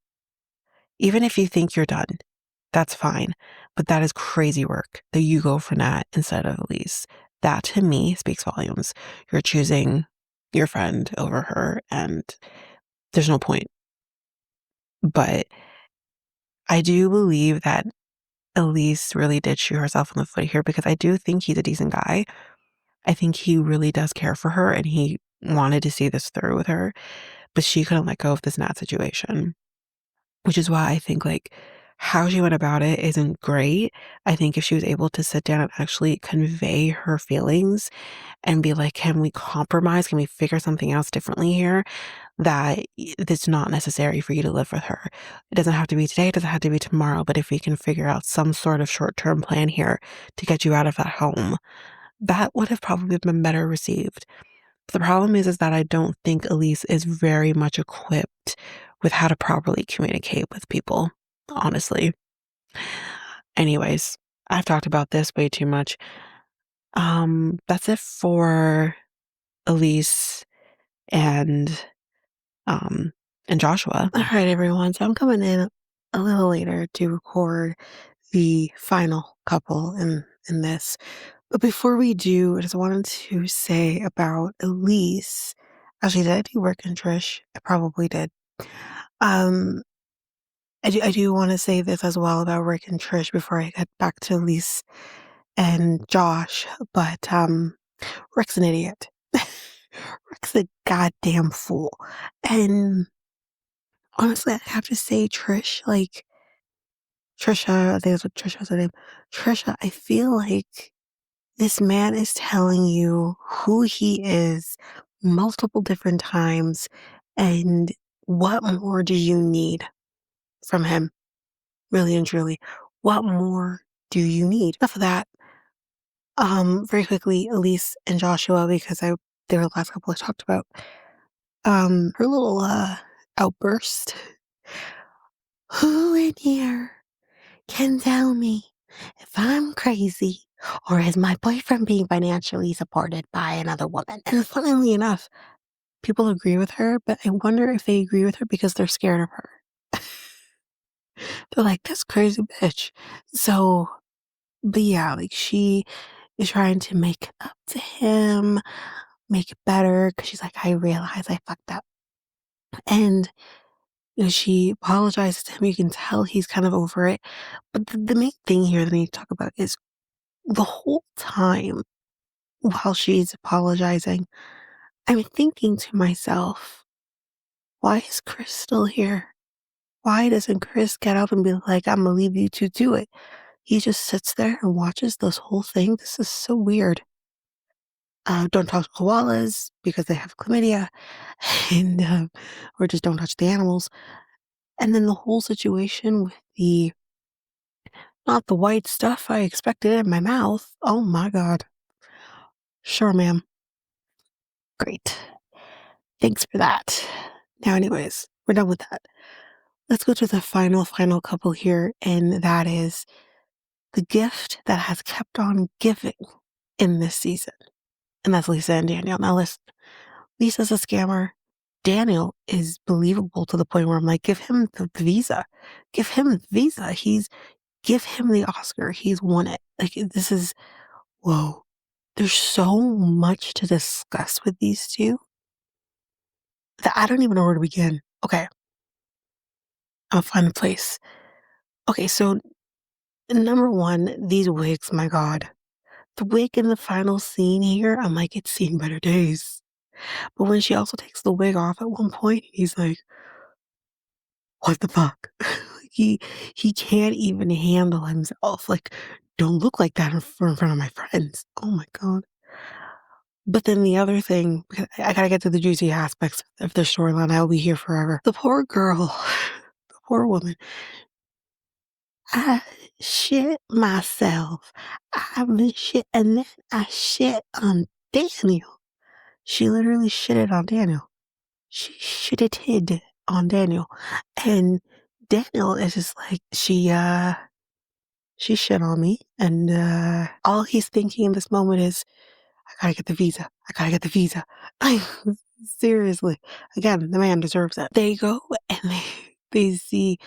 Even if you think you're done, that's fine. But that is crazy work that you go for Nat instead of Elise. That to me speaks volumes. You're choosing your friend over her, and there's no point. But I do believe that Elise really did shoot herself in the foot here because I do think he's a decent guy. I think he really does care for her and he wanted to see this through with her, but she couldn't let go of this Nat situation, which is why I think like how she went about it isn't great. I think if she was able to sit down and actually convey her feelings and be like, can we compromise? Can we figure something else differently here? That it's not necessary for you to live with her. It doesn't have to be today, it doesn't have to be tomorrow, but if we can figure out some sort of short-term plan here to get you out of that home, that would have probably been better received. But the problem is that I don't think Elise is very much equipped with how to properly communicate with people, honestly. Anyways, I've talked about this way too much. That's it for Elise and um, and Joshua. All right, everyone. So I'm coming in a little later to record the final couple in this. But before we do, I just wanted to say about Elise. Actually, did I do work in Trish? I probably did. Um, I do want to say this as well about Rick and Trish before I get back to Elise and Josh. But Rick's an idiot. Rick's a goddamn fool. And honestly, I have to say, Trish, like, Trisha, I think that's what Trisha's her name. Trisha, I feel like this man is telling you who he is multiple different times, and what more do you need from him? Really and truly, what more do you need? Enough of that. Very quickly, Elise and Joshua, because they were the last couple I talked about. Her little outburst. Who in here can tell me if I'm crazy or is my boyfriend being financially supported by another woman? And funnily enough, people agree with her, but I wonder if they agree with her because they're scared of her. They're like, this crazy bitch. So, but yeah, like she is trying to make it up to him, make it better, because she's like, I realize I fucked up. And And she apologizes to him. You can tell he's kind of over it. But the main thing here that I need to talk about is the whole time while she's apologizing, I'm thinking to myself, why is Chris still here? Why doesn't Chris get up and be like, I'm gonna leave you two to it? He just sits there and watches this whole thing. This is so weird. Don't touch koalas because they have chlamydia, and or just don't touch the animals. And then the whole situation with the not the white stuff I expected in my mouth. Oh my god. Sure, ma'am. Great. Thanks for that. Now, anyways, we're done with that. Let's go to the final couple here, and that is the gift that has kept on giving in this season. And that's Lisa and Daniel. Now, listen, Lisa's a scammer. Daniel is believable to the point where I'm like, give him the visa. Give him the visa. Give him the Oscar. He's won it. Like, this is, whoa. There's so much to discuss with these two that I don't even know where to begin. Okay, I'll find a place. Okay, so number one, these wigs, my God. The wig in the final scene here, I'm like, it's seen better days. But when she also takes the wig off at one point, he's like, what the fuck? he he can't even handle himself. Like, don't look like that in front of my friends. Oh my God. But then the other thing, because I gotta get to the juicy aspects of their storyline. I will be here forever. The poor girl, the poor woman. I shit myself. I've been shit, and then I shit on Daniel. She literally shitted on Daniel. She shitted on Daniel. And Daniel is just like, she shit on me. And all he's thinking in this moment is, I gotta get the visa. I gotta get the visa. Like, seriously. Again, the man deserves it. They go and they see,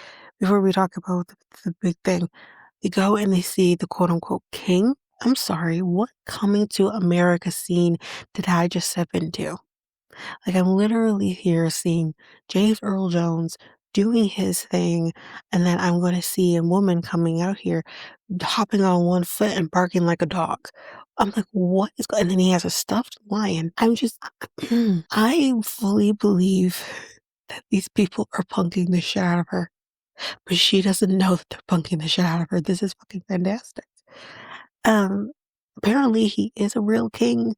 before we talk about the big thing, they go and they see the quote unquote king. I'm sorry, what coming to America scene did I just step into? Like, I'm literally here seeing James Earl Jones doing his thing, and then I'm going to see a woman coming out here hopping on one foot and barking like a dog. I'm like, what is going? And then he has a stuffed lion. I'm just, I fully believe that these people are punking the shit out of her, but she doesn't know that they're punking the shit out of her. This is fucking fantastic. Um, Apparently he is a real king,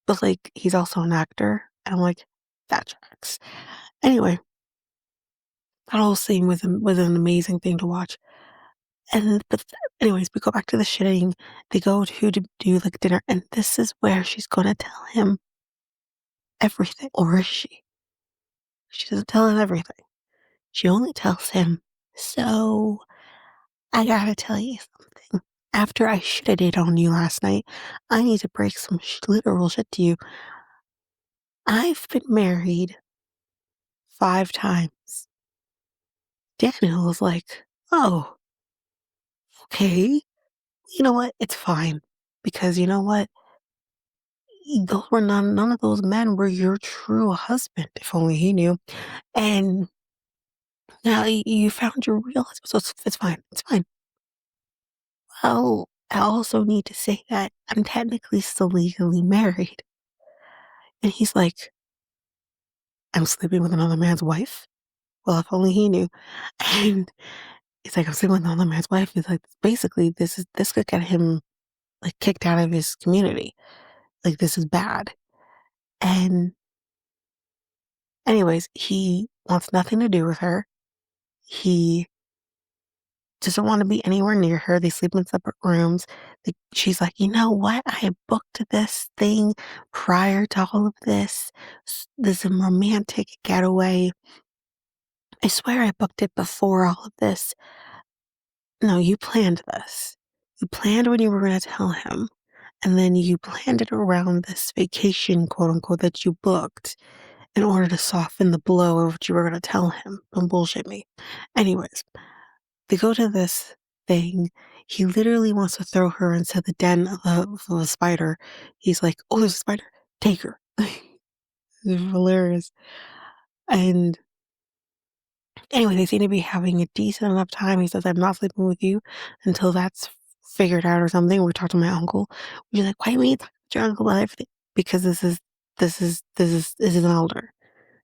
but like he's also an actor. And I'm like, that tracks. Anyway, that whole scene was an amazing thing to watch. And but anyways, we go back to the shitting. They go to do like dinner, and this is where she's gonna tell him everything, or is she? She doesn't tell him everything. She only tells him, so I gotta tell you something. After I shitted it on you last night, I need to break some literal shit to you. I've been married 5 times. Daniel was like, oh, okay. You know what? It's fine. Because you know what? Those were none of those men were your true husband, if only he knew. And now you found your real husband. So it's fine. It's fine. Well, I also need to say that I'm technically still legally married. And he's like, I'm sleeping with another man's wife? Well, if only he knew. And he's like, I'm sleeping with another man's wife. He's like, basically, this could get him like kicked out of his community. Like, this is bad. And anyways, he wants nothing to do with her. He doesn't want to be anywhere near her. They sleep in separate rooms. She's like, you know what? I had booked this thing prior to all of this. This romantic getaway. I swear I booked it before all of this. No, you planned this. You planned when you were going to tell him. And then you planned it around this vacation, quote unquote, that you booked in order to soften the blow of what you were going to tell him. Don't bullshit me. Anyways, they go to this thing. He literally wants to throw her into the den of a spider. He's like, oh, there's a spider. Take her. It's hilarious. And Anyway, they seem to be having a decent enough time. He says, "I'm not sleeping with you until that's figured out or something." We talked to my uncle. We're like, "Why do we talk to your uncle about everything?" Because this is an elder,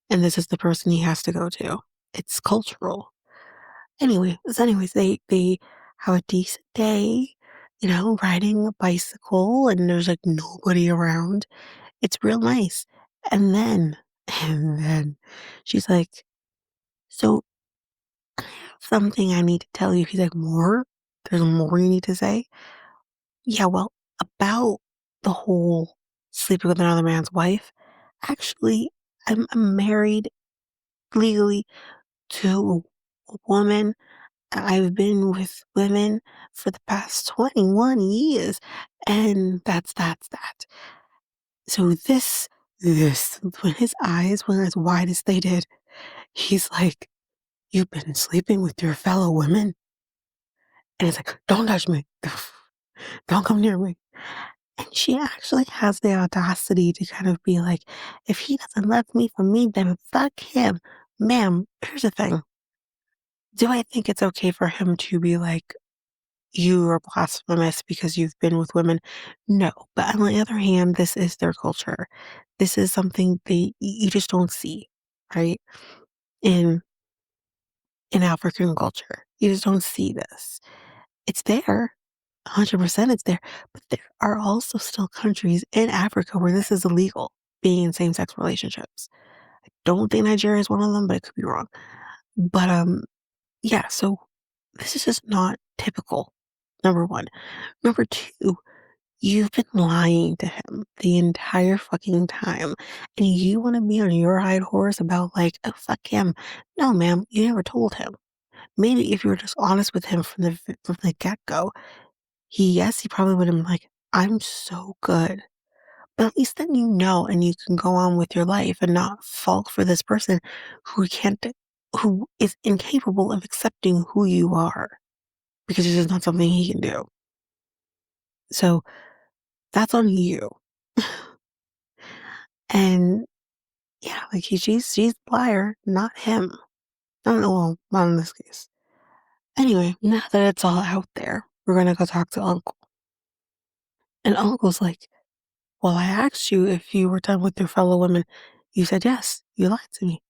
and this is the person he has to go to. It's cultural. Anyways, they have a decent day, riding a bicycle, and there's like nobody around. It's real nice. And then, and then she's like, "So something I need to tell you." He's like, "More? There's more you need to say?" Yeah, well, about the whole sleeping with another man's wife. Actually, I'm married legally to a woman. I've been with women for the past 21 years, and that's that. So when his eyes were as wide as they did, he's like, "You've been sleeping with your fellow women?" And it's like, "Don't touch me. Don't come near me." And she actually has the audacity to kind of be like, "If he doesn't love me for me, then fuck him." Ma'am, here's the thing. Do I think it's okay for him to be like, "You are blasphemous because you've been with women"? No. But on the other hand, this is their culture. This is something you just don't see, right? In in African culture. You just don't see this. It's there. 100% it's there. But there are also still countries in Africa where this is illegal, being in same-sex relationships. I don't think Nigeria is one of them, but it could be wrong. But, yeah, so this is just not typical, number 1. Number 2, you've been lying to him the entire fucking time, and you wanna be on your high horse about, like, "Oh, fuck him." No, ma'am, you never told him. Maybe if you were just honest with him from the get-go, he probably would have been like, "I'm so good." But at least then you know, and you can go on with your life and not fall for this person who can't who is incapable of accepting who you are, because it's just not something he can do. So, that's on you. And, yeah, like, she's the liar, not him. No, no, well, not in this case. Anyway, now that it's all out there, we're gonna go talk to uncle. And uncle's like, "Well, I asked you if you were done with your fellow women. You said yes. You lied to me."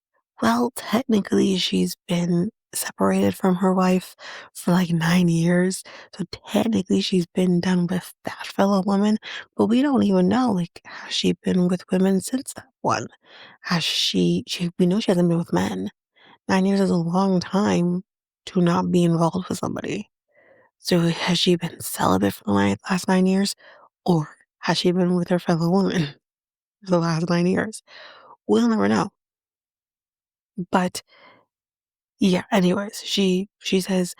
Well, technically, she's been separated from her wife for like 9 years. So technically, she's been done with that fellow woman. But we don't even know, like, has she been with women since that one? Has we know she hasn't been with men. 9 years is a long time to not be involved with somebody. So has she been celibate for the last 9 years? Or has she been with her fellow woman for the last 9 years? We'll never know. But yeah, anyways, she says,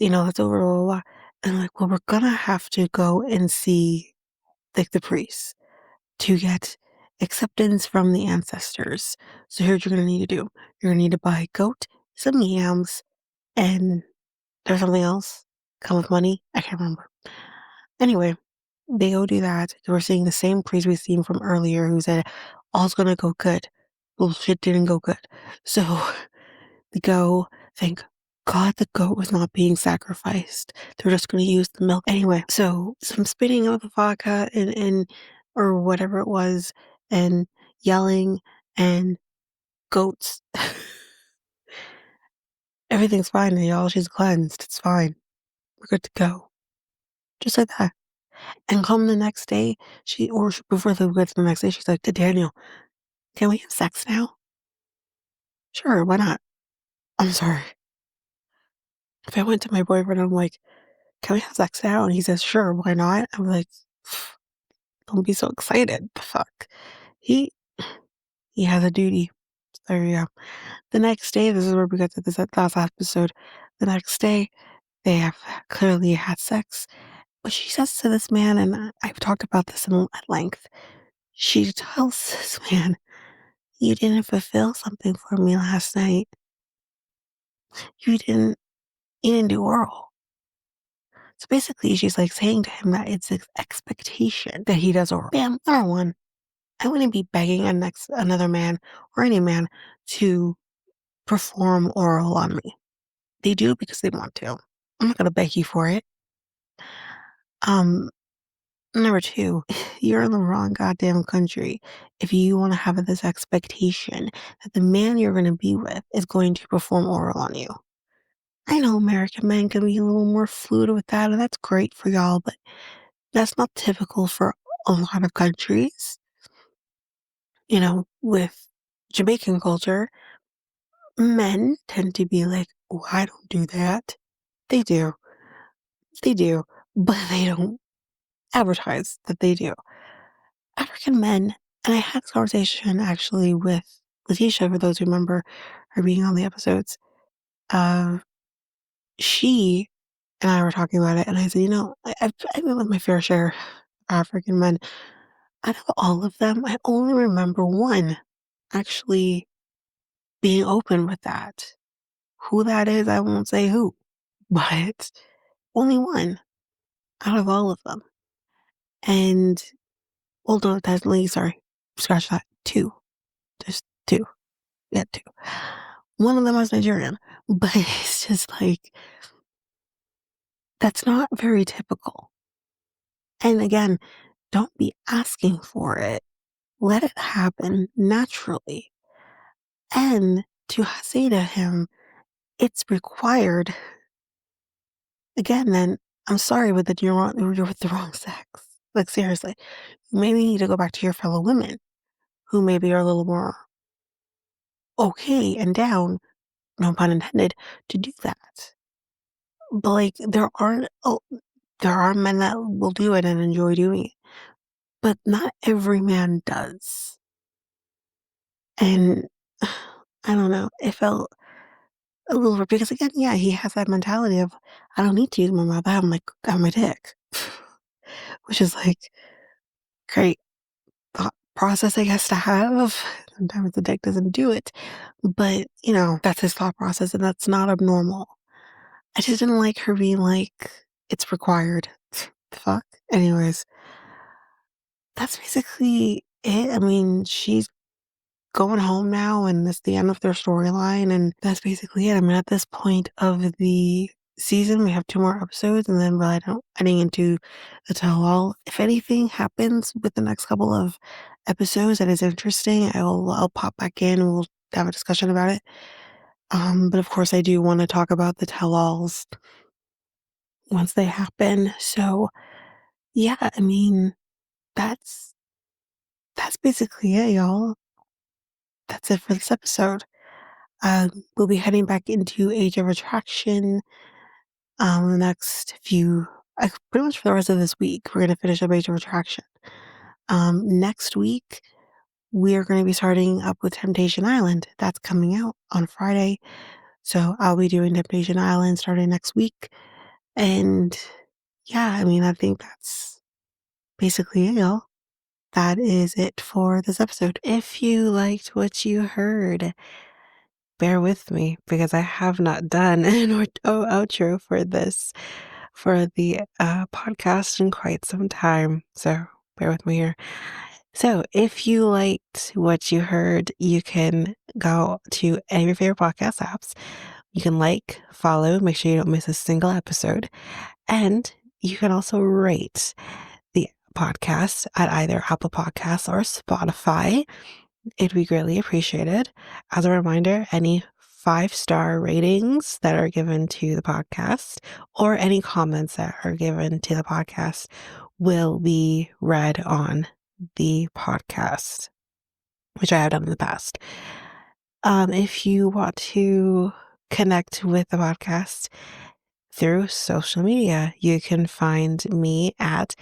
"It's over, blah, blah, blah." And I'm like, "Well, we're gonna have to go and see like the priest to get acceptance from the ancestors. So here's what you're gonna need to do. You're gonna need to buy a goat, some yams, and there's something else. Come with money. I can't remember. Anyway, they go do that. We're seeing the same priest we've seen from earlier who said all's gonna go good. Well, shit didn't go good. So they go, thank God the goat was not being sacrificed. They're just gonna use the milk anyway. So some spitting of the vodka and or whatever it was, and yelling and goats. Everything's fine, y'all. She's cleansed. It's fine. We're good to go. Just like that. And come the next day, before they get to the next day, she's like to Daniel, "Can we have sex now?" "Sure, why not?" I'm sorry. If I went to my boyfriend, I'm like, "Can we have sex now?" And he says, "Sure, why not?" I'm like, "Don't be so excited. The fuck?" He he has a duty. So there you go. The next day, this is where we got to this last episode. The next day, they have clearly had sex. But she says to this man, and I've talked about this at length. She tells this man, "You didn't fulfill something for me last night. You didn't you didn't do oral." So basically, she's like saying to him that it's an expectation that he does oral. Bam, number one, I wouldn't be begging another man or any man to perform oral on me. They do because they want to. I'm not gonna beg you for it. Um, Number two, you're in the wrong goddamn country if you want to have this expectation that the man you're going to be with is going to perform oral on you. I know American men can be a little more fluid with that, and that's great for y'all, but that's not typical for a lot of countries. With Jamaican culture, men tend to be like, oh, I don't do that. They do. They do. But they don't advertise that they do. African men, and I had this conversation actually with Letitia, for those who remember her being on the episodes. Uh, she and I were talking about it, and I said, I've been with my fair share of African men. Out of all of them, I only remember one actually being open with that. Who that is, I won't say who, but only one out of all of them. And, well, no, technically, sorry, scratch that. Two. Just two. Yeah, two. One of them was Nigerian, but it's just like, that's not very typical. And again, don't be asking for it. Let it happen naturally. And to say to him, it's required. Again, then I'm sorry, but then you're with the wrong sex. Like seriously, you maybe need to go back to your fellow women who maybe are a little more okay and down, no pun intended, to do that. But like there are men that will do it and enjoy doing it, but not every man does. And I don't know, it felt a little bit because again, yeah, he has that mentality of I don't need to use my mouth, I have my dick, which is like great thought process, I guess, to have. Sometimes the dick doesn't do it, but that's his thought process, and that's not abnormal. I just didn't like her being like it's required. The fuck. Anyways, that's basically it. I mean, she's going home now, and that's the end of their storyline, and that's basically it. I mean, at this point of the season, we have two more episodes, and then we're heading into the tell-all. If anything happens with the next couple of episodes that is interesting, I'll pop back in and we'll have a discussion about it. But of course, I do want to talk about the tell-alls once they happen. So yeah, I mean, that's that's basically it, y'all. That's it for this episode. We'll be heading back into Age of Attraction the next pretty much for the rest of this week. We're going to finish up Age of Attraction. Next week, we are going to be starting up with Temptation Island. That's coming out on Friday. So I'll be doing Temptation Island starting next week. And yeah, I mean, I think that's basically it, y'all. That is it for this episode. If you liked what you heard, bear with me because I have not done an outro for the podcast in quite some time. So bear with me here. So if you liked what you heard, you can go to any of your favorite podcast apps. You can follow, make sure you don't miss a single episode. And you can also rate the podcast at either Apple Podcasts or Spotify. It'd be greatly appreciated. As a reminder, any 5-star ratings that are given to the podcast or any comments that are given to the podcast will be read on the podcast, which I have done in the past. If you want to connect with the podcast through social media, you can find me at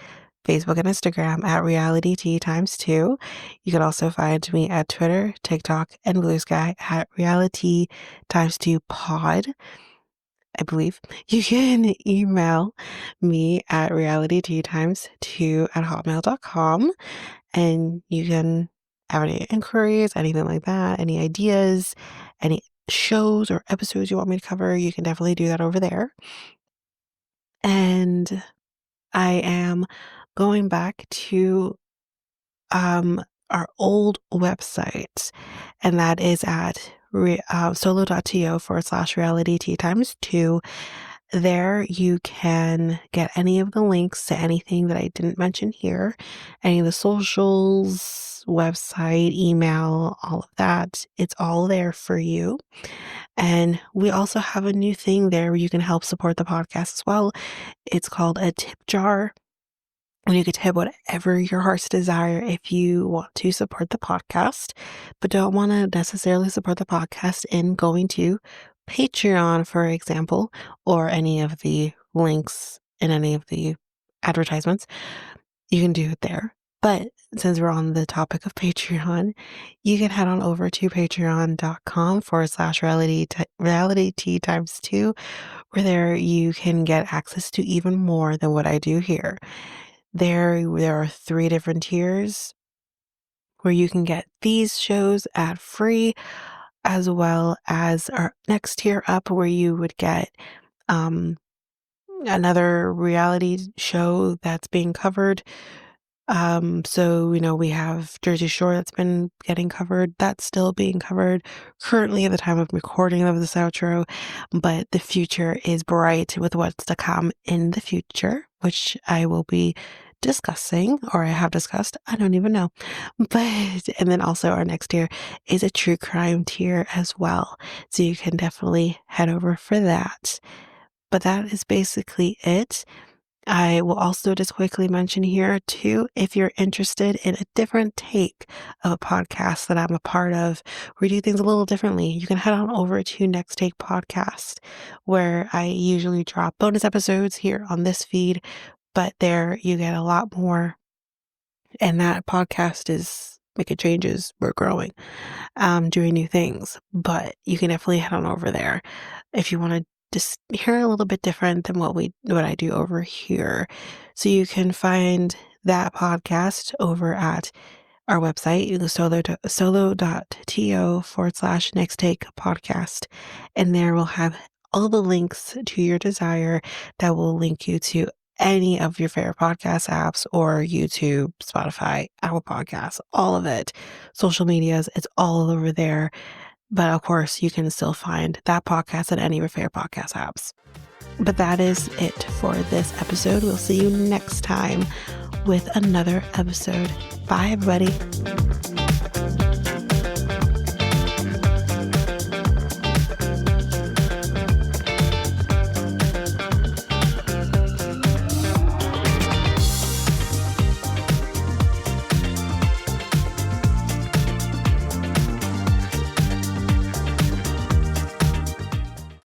Facebook and Instagram at Reality times 2. You can also find me at Twitter, TikTok, and Blue Sky at Reality times 2 pod. I believe you can email me at realitytimes2 at hotmail.com, and you can have any inquiries, anything like that, any ideas, any shows or episodes you want me to cover, you can definitely do that over there. And I am going back to our old website, and that is at solo.to/reality tea times two. There you can get any of the links to anything that I didn't mention here, any of the socials, website, email, all of that. It's all there for you. And we also have a new thing there where you can help support the podcast as well. It's called a tip jar. And you could tip whatever your heart's desire if you want to support the podcast, but don't want to necessarily support the podcast in going to Patreon, for example, or any of the links in any of the advertisements. You can do it there. But since we're on the topic of Patreon, you can head on over to patreon.com/reality tea times two, where there you can get access to even more than what I do here. There are 3 different tiers where you can get these shows ad free, as well as our next tier up where you would get um, another reality show that's being covered. So, we have Jersey Shore that's been getting covered. That's still being covered currently at the time of recording of this outro, but the future is bright with what's to come in the future, which I will be discussing, or I have discussed. I don't even know. And then also our next tier is a true crime tier as well. So you can definitely head over for that. But that is basically it. I will also just quickly mention here too, if you're interested in a different take of a podcast that I'm a part of, where we do things a little differently, you can head on over to Next Take Podcast, where I usually drop bonus episodes here on this feed, but there you get a lot more. And that podcast is making changes. We're growing, doing new things, but you can definitely head on over there if you want to just hear a little bit different than what I do over here. So you can find that podcast over at our website, you go solo.to/next take podcast. And there we'll have all the links to your desire that will link you to any of your favorite podcast apps or YouTube, Spotify, Apple Podcasts, all of it. Social medias, it's all over there. But of course, you can still find that podcast at any of your favorite podcast apps. But that is it for this episode. We'll see you next time with another episode. Bye, everybody.